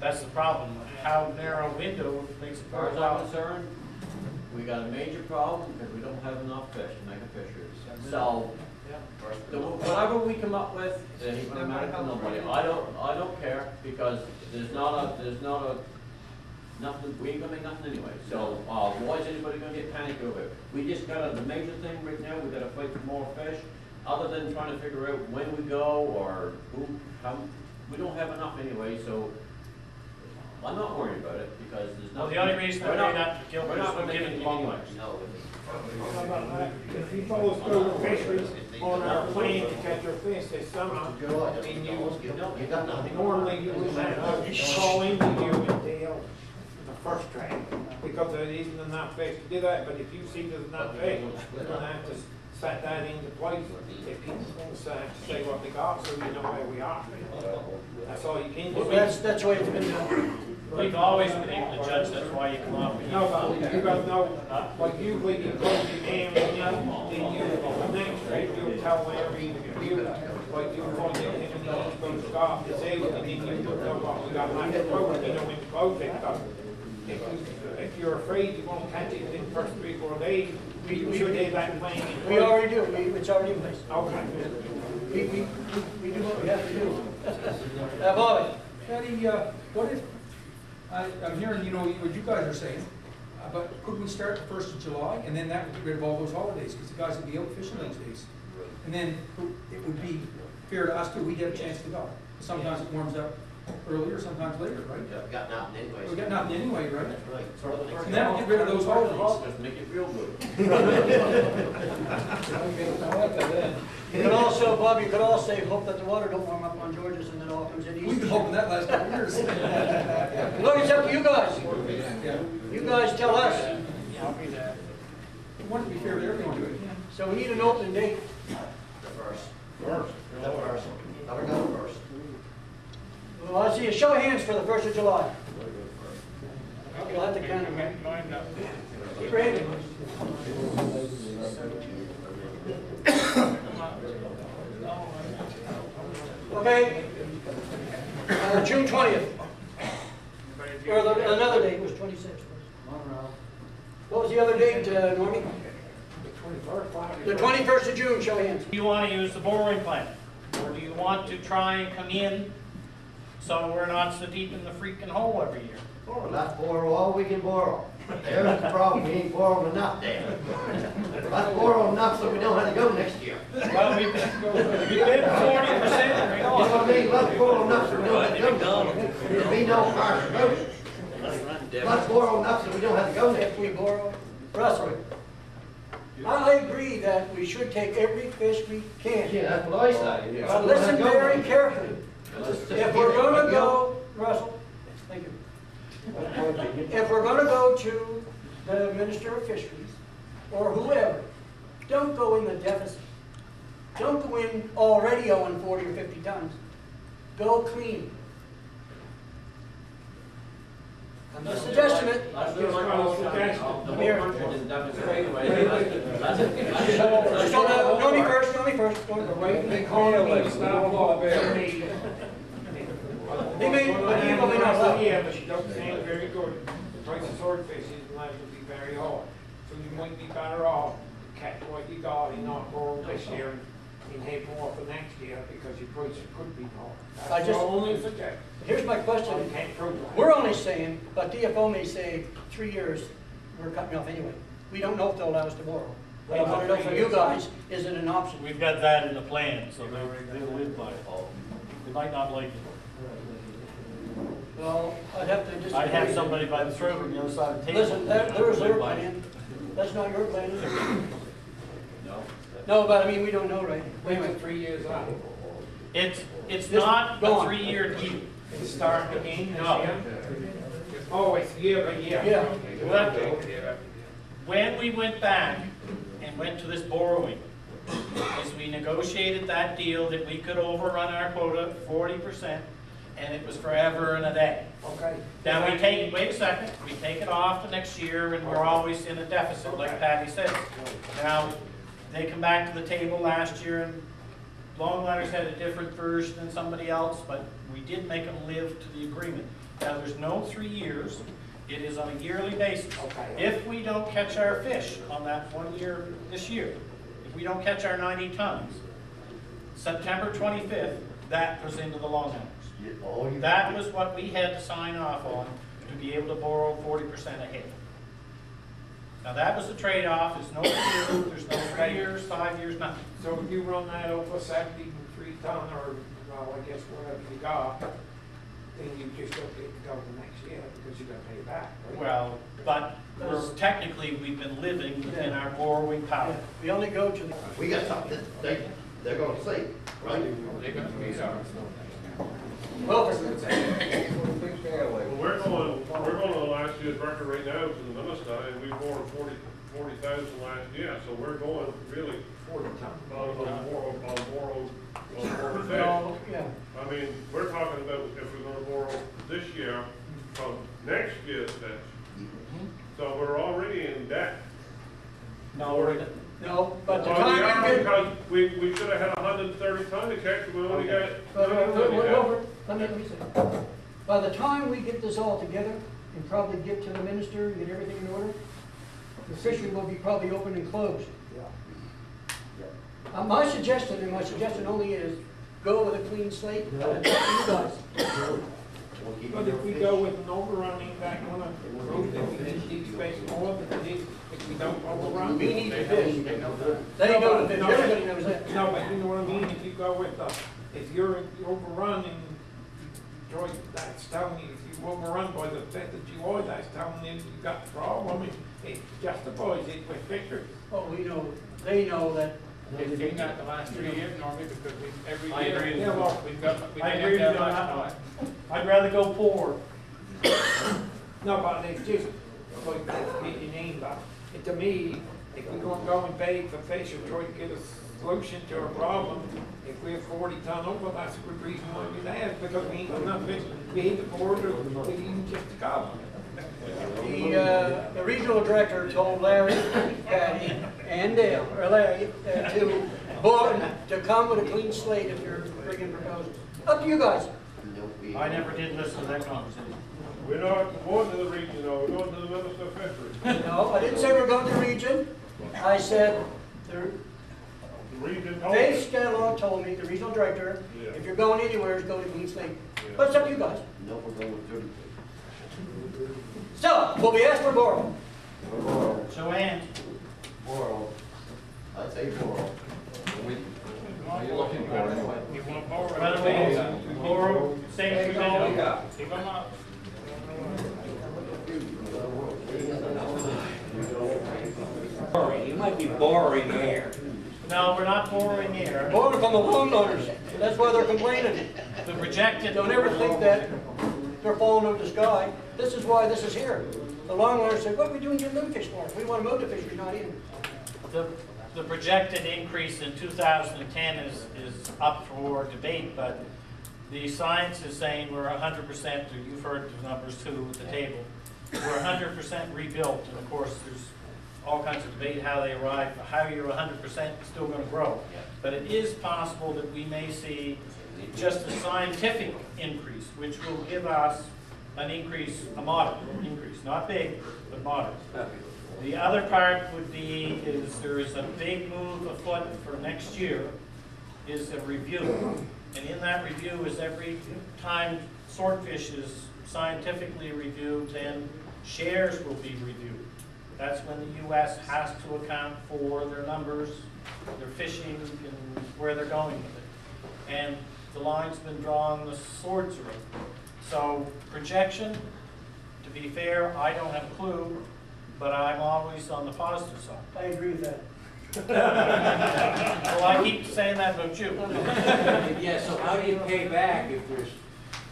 that's the problem. How narrow a window makes it As far very as well. I'm concerned, we got a major problem because we don't have enough fish to make a fishery. So, whatever we come up with, it ain't gonna matter to nobody. I don't care because there's not a, nothing, we ain't gonna make nothing anyway. So, why is anybody gonna get panicked over it? We just got the major thing right now, we gotta fight for more fish. Other than trying to figure out when we go or who, how, we don't have enough anyway, so I'm not worried about it because there's Well, nothing. the only reason we're that not Gilbert gonna is make giving any long money. legs. No. If you follow through fisheries on our plan to catch our fish this summer, and You got nothing. normally you would have to call in the year with the first track, because there isn't enough fish to do that, but if you see there's enough fish, we're gonna have to set that into place. If people want to say what they got, so you know where we are. That's all you can do. Well, that's the way it's been done. We've always been able to judge, that's why you come up with. No, but you gotta know, like usually you close the dam, then you, the next day you'll tell every, like you find it, and then you're gonna stop the sale, and then you know what we got left to close, you know when to close it, but if you're afraid you're gonna catch it in the first 3 or 4 days, we should have that plan in place. We already do, it's already in place. Okay. We do what we have to do. Bobby? Eddie, what if, I'm hearing, what you guys are saying, but could we start the 1st of July, and then that would get rid of all those holidays, because the guys would be out fishing those days. And then it would be fair to us too, we get a chance to go. Sometimes it warms up earlier, sometimes later, right? We've got nothing anyway. We got nothing anyway, right? That's right. And that would get rid of those holidays. Just make it real good. You could also, Bob, you could also say, hope that the water don't warm up on George's and then it all comes in easy. We've been hoping that last couple of years. Look, it's up to you guys. You guys tell us. We want it to be fair to everyone. So we need an open date. The first. The first. Never go first. Well, I see a show of hands for the 1st of July. You'll have to count them. Keep your hand in. Okay. June 20th. Or another date was 26th. What was the other date, Normie? The 21st of June, show of hands. Do you want to use the borrowing plan? Or do you want to try and come in so we're not so deep in the freaking hole every year? Well, let's borrow all we can borrow. There's the problem, we ain't borrowing enough there. Let's borrow enough so we don't have to go next year. Well, we've been 40%. You know what I mean? Let's borrow enough so we don't have to go. There'll be no harsh erosion. Let's borrow enough so we don't have to go next If we year. borrow. Russell, I agree that we should take every fish we can. Yeah, that's what I say. But listen very carefully. If we're gonna go, Russell, thank you. If we're gonna go to the Minister of Fisheries, or whoever, don't go in the deficit. Don't go in already owing 40 or 50 tons. Go clean. I'm just suggesting it. Let's do like most of the whole country is deficit anyway. Go me first, go me first. The way they call it, stop law, He may, but he may not allow. Yeah, but she doesn't sound very good. The price of swordfish is liable to be very high. So you might be better off catch what you got and not borrow this year and head more for next year because your price could be more. That's the only suggestion. Here's my question. I can't prove that. We're only saying, but DFO may say 3 years, we're cutting off anyway. We don't know if they'll allow us to borrow. What I want to know from you guys, is it an option? We've got that in the plan, so they'll live by it. They might not like it. Well, I'd have to disagree. I'd have somebody by the throat on the other side of the table. Listen, there's their plan. That's not your plan, is it? No. No, but I mean, we don't know, right? Wait a 3 years out. It's not go a on. 3-year deal. It's starting again this No. year? Oh, it's year by year. Yeah. When we went back and went to this borrowing, is we negotiated that deal that we could overrun our quota 40%, and it was forever and a day. Okay. Now we take, wait a second, we take it off the next year and we're always in a deficit, like Patty said. Now, they come back to the table last year and Longliners had a different version than somebody else, but we did make them live to the agreement. Now, there's no 3 years, it is on a yearly basis. Okay. If we don't catch our fish on that 1 year, this year, if we don't catch our 90 tons, September 25th, that goes into the Longliners. That was what we had to sign off on to be able to borrow 40% ahead. Now that was the trade-off, there's no year, there's no 3 years, 5 years, nothing. So if you run that over 73 ton or, well, I guess whatever you got, then you just don't get to go the next year because you're gonna pay it back, right? Well, but technically, we've been living within our borrowing power. We only go to the. We got something that they're gonna see, right? Well, Well, we're going on last year's record right now to the minister, and we borrowed 40,000 last year, so we're going really 40 ton. on borrowed fish. No, yeah. I mean, we're talking about if we're gonna borrow this year from next year's fish. So we're already in debt. No, but the Well, time yeah, you get. because we should have had 130 ton to catch, we only got. Let me say. By the time we get this all together and probably get to the minister and get everything in order, the fishery will be probably open and closed. My suggestion only is go with a clean slate. You guys. But if we go with an overrunning back on a group, then we can keep space more, but if we don't overrun. We need to fish. They know the fish. Everybody knows that. No, but you know what I mean, if you go with, if you're overrunning, Joy, that's telling you, if you overrun by the 5th of July, that's telling you you've got the problem, it justifies it with victory. Oh, we know, they know that. It's been that the last 3 years, normally, because every I year, agree. Yeah, well, I agree with you on that one. I'd rather go forward. No, but it's just, like, get your name back. To me, if we're gonna go and beg for fish or try to get a solution to our problem, if we're 40 ton over, that's a good reason why we're there, because we ain't got enough fish. We hit the border, we even just to go. The regional director told Larry, Patty, and Dale, or Larry, to come with a clean slate if you're bringing proposals. Up to you guys. I never did listen to that conversation. We're not going to the region, though, we're going to the minister of fisheries. No, I didn't say we're going to region. I said, The region told Dave us. Scanlon told me, the regional director, Yeah. if you're going anywhere, go to clean slate. But it's up to you guys. No, we're going with 30. So, will we ask for borrow? So, Ann, Borrow. I'd say borrow. What are you looking for anyway? you want to borrow. by the way, we borrow, same as we did. Keep them up. You might be borrowing air. No, we're not borrowing air. Borrow from the homeowners. That's why they're complaining. The projected. Don't ever think that they're falling over the sky. This is why this is here. The longliners said, what are we doing getting them fish for? We want to move the fishery, not in. The projected increase in 2010 is up for debate, but the science is saying we're 100%, you've heard the numbers too at the table, we're 100% rebuilt, and of course there's all kinds of debate how they arrive, how you're 100% still going to grow. But it is possible that we may see just a scientific increase, which will give us an increase, a moderate increase, not big, but moderate. The other part would be, is there is a big move afoot for next year, is a review. And in that review is every time swordfish is scientifically reviewed, then shares will be reviewed. That's when the U.S. has to account for their numbers, their fishing, and where they're going with it. And the line's been drawn, the swords are up. So projection, to be fair, I don't have a clue, but I'm always on the positive side. I agree with that. Well, I keep saying that about you. Yeah, so how do you pay back if there's...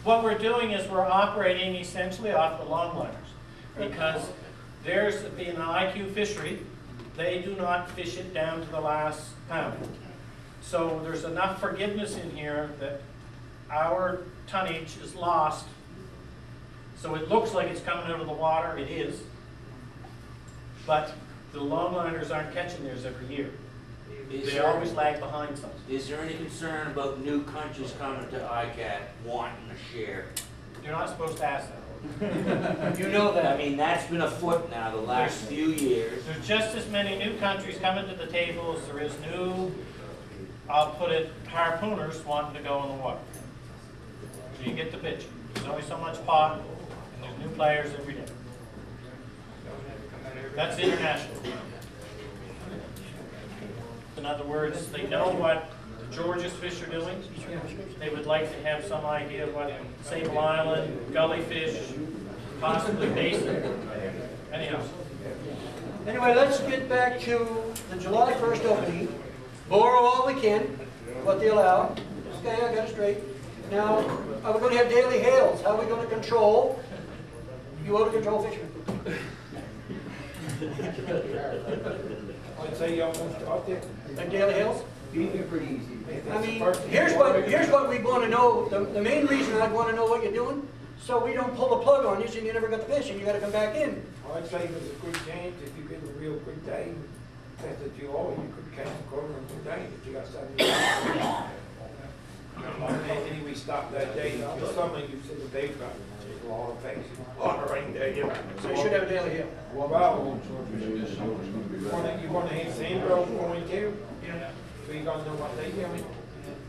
What we're doing is we're operating essentially off the longliners, because there's being an IQ fishery, they do not fish it down to the last pound. So there's enough forgiveness in here that our tonnage is lost. So it looks like it's coming out of the water, it is. But the longliners aren't catching theirs every year. They always lag behind something. Is there any concern about new countries coming to ICAT wanting a share? You're not supposed to ask that. You know that. I mean, that's been afoot now the last few years. There's just as many new countries coming to the table as there is new, I'll put it, harpooners wanting to go in the water. So you get the picture. There's only so much pot, and there's new players every day. That's international. In other words, they know what the Georges fish are doing. They would like to have some idea of what Sable Island, gully fish, possibly basin. Anyhow. Anyway, let's get back to the July 1st opening. Borrow all we can, what they allow. Okay, I got it straight. Now, are we going to have daily hails? How are we going to control? You ought to control fishermen. I'd say you almost got there. Like daily hails? Pretty easy. I mean, here's what we want to know. The main reason I'd want to know what you're doing, so we don't pull the plug on you so you never got the fish and you got to come back in. I'd say there's a good chance if you get a real good day, that you could catch a quarter in 2 days if you got 70. Anthony, we stopped that day. It's something you said the day's got a lot of things. A lot of rain there, yeah. So you should have a daily hail. Well, you want to have Sandro going too? Yeah. So you don't know what they doing?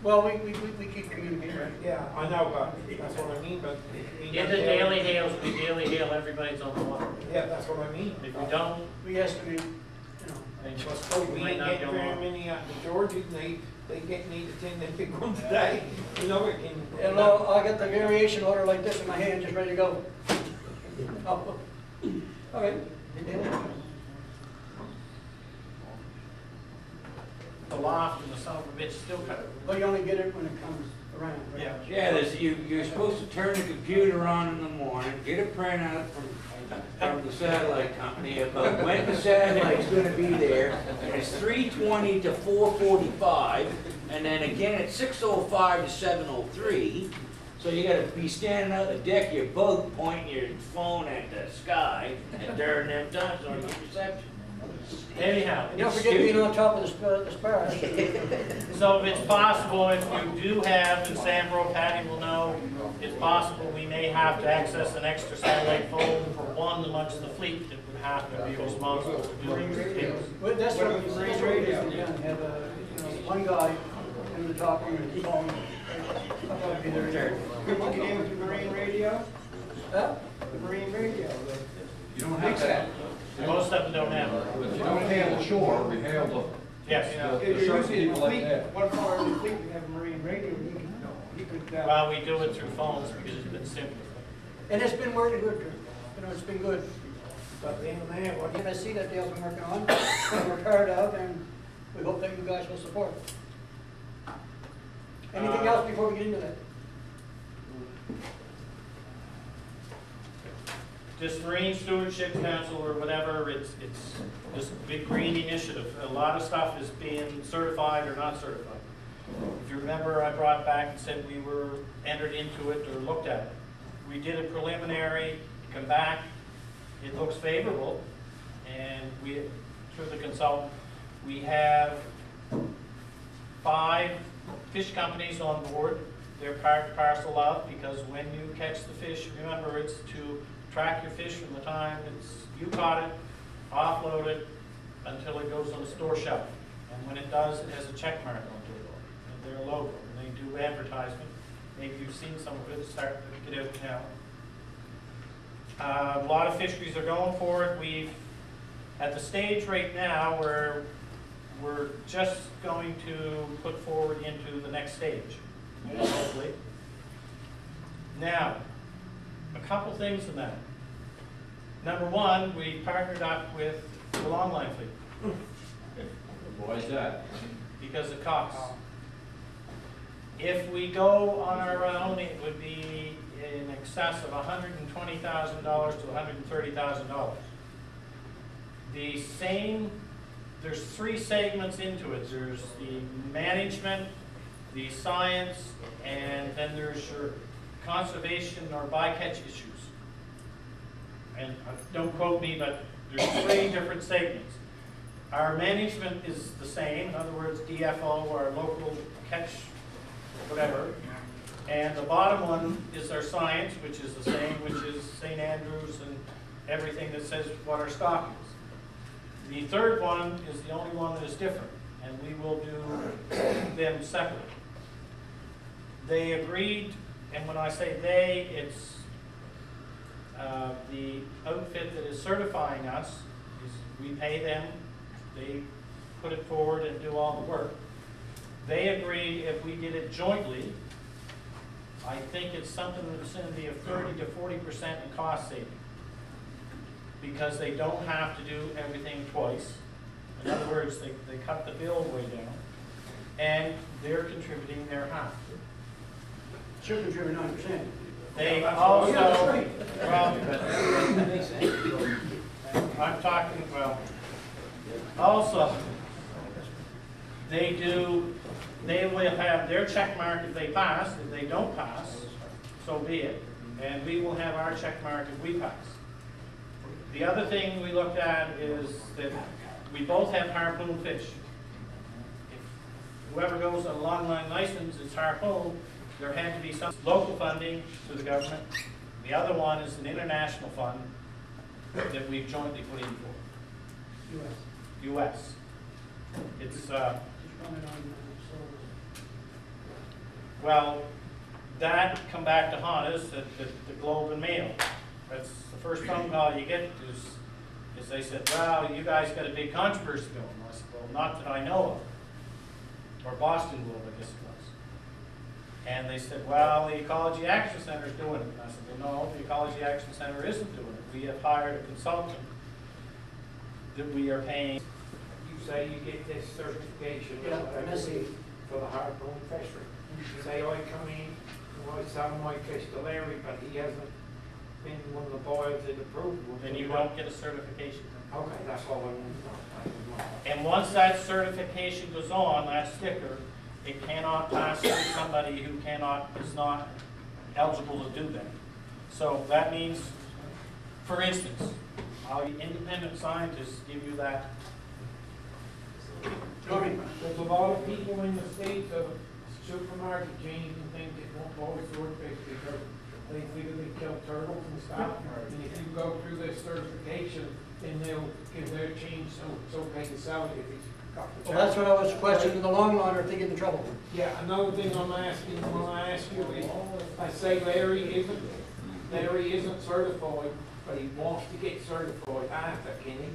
Well, we keep communicating, right? Yeah, I know, but that's what I mean, but. In the daily hails, we daily hail, everybody's on the water. Yeah, that's what I mean. If we don't, We estimate, you know. then We we might ain't not getting go very on. many out the Georges, they get me to 10 that big ones today. You know, it can. And I got the variation order like this in my hand, just ready to go. Oh. Okay. The loft and the son of a bitch still cut it. But you only get it when it comes around, right? Yeah. Yeah, you're supposed to turn the computer on in the morning, get a printout from the satellite company about when the satellite's gonna be there, and it's 3:20 to 4:45, and then again at 6:05 to 7:03. So you gotta be standing out the deck of your boat, pointing your phone at the sky, and during them times on your reception. Anyhow, You don't forget being on top of the spar. so if it's possible, if you do have, and Sambro, Patty will know, it's possible we may have to access an extra satellite phone for one amongst the fleet that would have to be responsible for doing these things. Well, that's what Marine Radio is done, have one guy in the top of the phone. I'll probably be there. Could you get in with the Marine radio? Huh? The Marine radio. You don't have that. Most of them don't have it. If you don't hail the shore, we hail the. Yes. If you're using the fleet, one part of the fleet, we have a Marine radio, you could, Well, we do it through phones because it's been simple. And it's been working good, you know, it's been good. But then there, what The MSC that Dale's been working on, and we're tired of, and we hope that you guys will support. Anything else before we get into that? This Marine Stewardship Council or whatever, it's this big green initiative. A lot of stuff is being certified or not certified. If you remember, I brought back and said we were entered into it or looked at it. We did a preliminary, come back, it looks favorable, and we, through the consultant, we have 5 fish companies on board they're part and parcel of, because when you catch the fish, remember, it's to track your fish from the time you caught it, offload it, until it goes on the store shelf. And when it does, it has a check mark onto it, and their logo, and they do advertisement. Maybe you've seen some of it, start to get out now. A lot of fisheries are going for it. We've, at the stage right now where we're just going to put forward into the next stage, hopefully. Now, a couple things in that. Number one, we partnered up with the longline fleet. Why is that? Because it costs. If we go on our own, it would be in excess of $120,000 to $130,000. The same, there's three segments into it. There's the management, the science, and then there's your conservation or bycatch issues. And don't quote me, but there's three different segments. Our management is the same, in other words, DFO, or local catch, whatever. And the bottom one is our science, which is the same, which is St. Andrews and everything that says what our stock is. The third one is the only one that is different, and we will do them separate. They agreed, and when I say they, it's the outfit that is certifying us. We pay them, they put it forward and do all the work. They agreed if we did it jointly, I think it's something in the vicinity of 30 to 40% in cost saving, because they don't have to do everything twice. In other words, they cut the bill way down, and they're contributing their half. Should contribute 9%. They also, well, I'm talking, well, also, they will have their check mark if they pass. If they don't pass, so be it. And we will have our check mark if we pass. The other thing we looked at is that we both have harpoon fish. If whoever goes on a longline license is harpoon, there had to be some local funding to the government. The other one is an international fund that we've jointly put in for. U.S. It's, well, that come back to haunt us at the Globe and Mail. That's the first phone call you get is they said, well, you guys got a big controversy going. I said, well, not that I know of. Or Boston Globe, I guess it was. And they said, well, the Ecology Action Center is doing it. And I said, well, no, the Ecology Action Center isn't doing it. We have hired a consultant that we are paying. You say you get this certification MSC. for the harpoon fishery. You say I come in, I sell my fish to Larry, but he hasn't been one of the boys that approved. Then you don't get a certification. Okay, that's all I want to know. And once that certification goes on, that sticker, it cannot pass through somebody who is not eligible to do that. So that means, for instance, our independent scientists give you that. There's a lot of people in the States of supermarket chains and things that won't buy swordfish because they figure they kill turtles and stuff. And if you go through this certification, then they'll give their chain so okay to sell it if it's got the Well, that's what I was questioning, the long line, if they get in trouble. Yeah, another thing I'm asking, when I ask you is, I say Larry isn't certified, but he wants to get certified after, can he?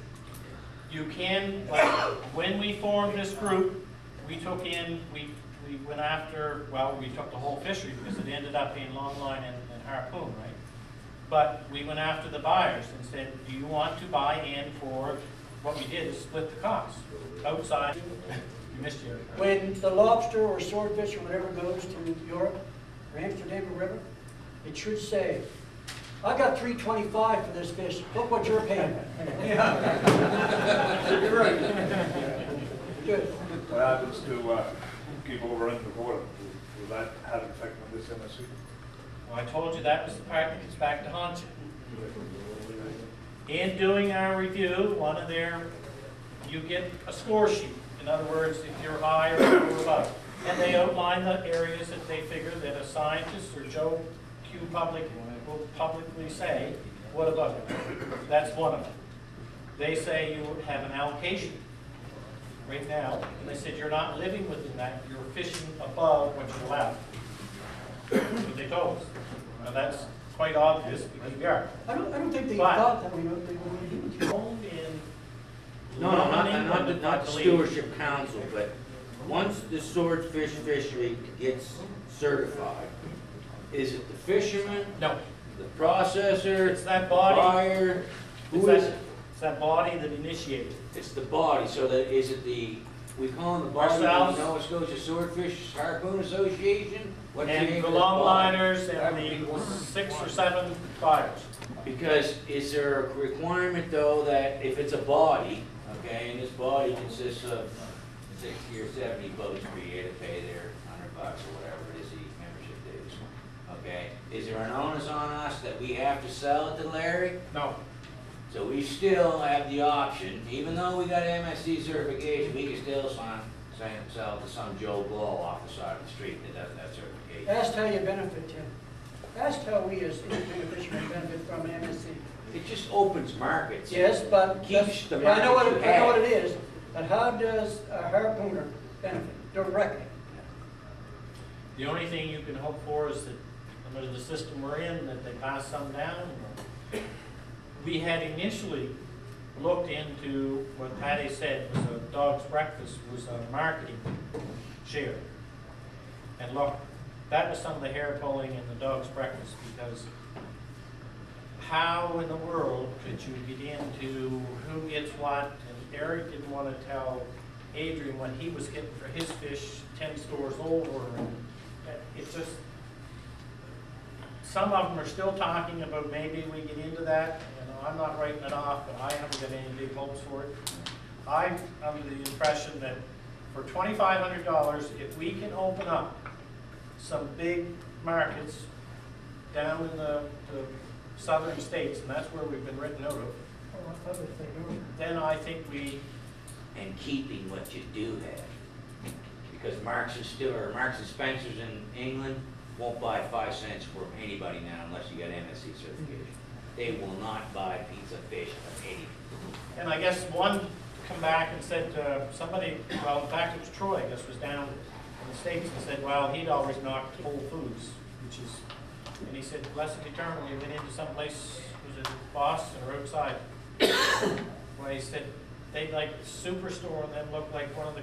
You can, like, when we formed this group, we took in, we went after, well, we took the whole fishery because it ended up being longline and harpoon, right? But we went after the buyers and said, do you want to buy in for, what we did is split the cost outside. You missed your. When the lobster or swordfish or whatever goes to Europe or Amsterdam or wherever, it should say, I got $3.25 for this fish. Look what you're paying. Yeah. You're right. Good. What happens to people over in the border? Will that have an effect on this MSC? Well, I told you that was the part that gets back to haunt you. In doing our review, you get a score sheet. In other words, if you're high or above. And they outline the areas that they figure that a scientist or Joe Q. Public will publicly say, what about it? That's one of them. They say you have an allocation right now, and they said you're not living within that, you're fishing above what you're allowed. That's what they told us. Now that's quite obvious because we are. I don't think they But- thought that we were going to do it. Owned in. No, not the I believe. stewardship council, but once the swordfish fishery gets certified, is it the fisherman, No, the processor, it's that the body, buyer? it's Who is it? that body that initiated. It's the body, so that, is it the, we call them the body, of the Ourselves. Nova Scotia Swordfish Harpoon Association? What's the name And the of this body? longliners and the 6 or 7 buyers. Because is there a requirement though that if it's a body, okay, and this body consists of 60 or 70 boats for you to pay their $100 or whatever it is, the membership dues, okay? Is there an onus on us that we have to sell it to Larry? No, So we still have the option, even though we got MSC certification, we can still sell it to some Joe Blow off the side of the street that doesn't have certification. Ask how you benefit, Tim. Ask how we as independent fishermen benefit from an MSC. It just opens markets. Yes, but Keeps the I know what market it, you I know what have. it is, but how does a harpooner benefit directly? the only thing you can hope for is that under the system we're in, that they pass some down. We had initially looked into what Patty said was a dog's breakfast was a marketing share. And look, that was some of the hair pulling in the dog's breakfast, because how in the world could you get into who gets what? And Eric didn't want to tell Adrian what he was getting for his fish 10 stores over. And it's just, some of them are still talking about maybe we get into that. You know, I'm not writing it off, but I haven't got any big hopes for it. I'm under the impression that for $2,500, if we can open up some big markets down in the southern states, and that's where we've been written out of, then I think we... And keeping what you do have. Because Marks and Spencer's in England won't buy 5 cents from anybody now unless you got MSC certification. They will not buy a piece of fish from anybody. And I guess one come back and said, somebody, well, in fact, it was Troy, I guess, was down in the States and said, well, he'd always knocked Whole Foods, which is, and he said, blessed eternally, he went into some place, was it Boston or outside, where he said, they'd like Superstore and then look like one of the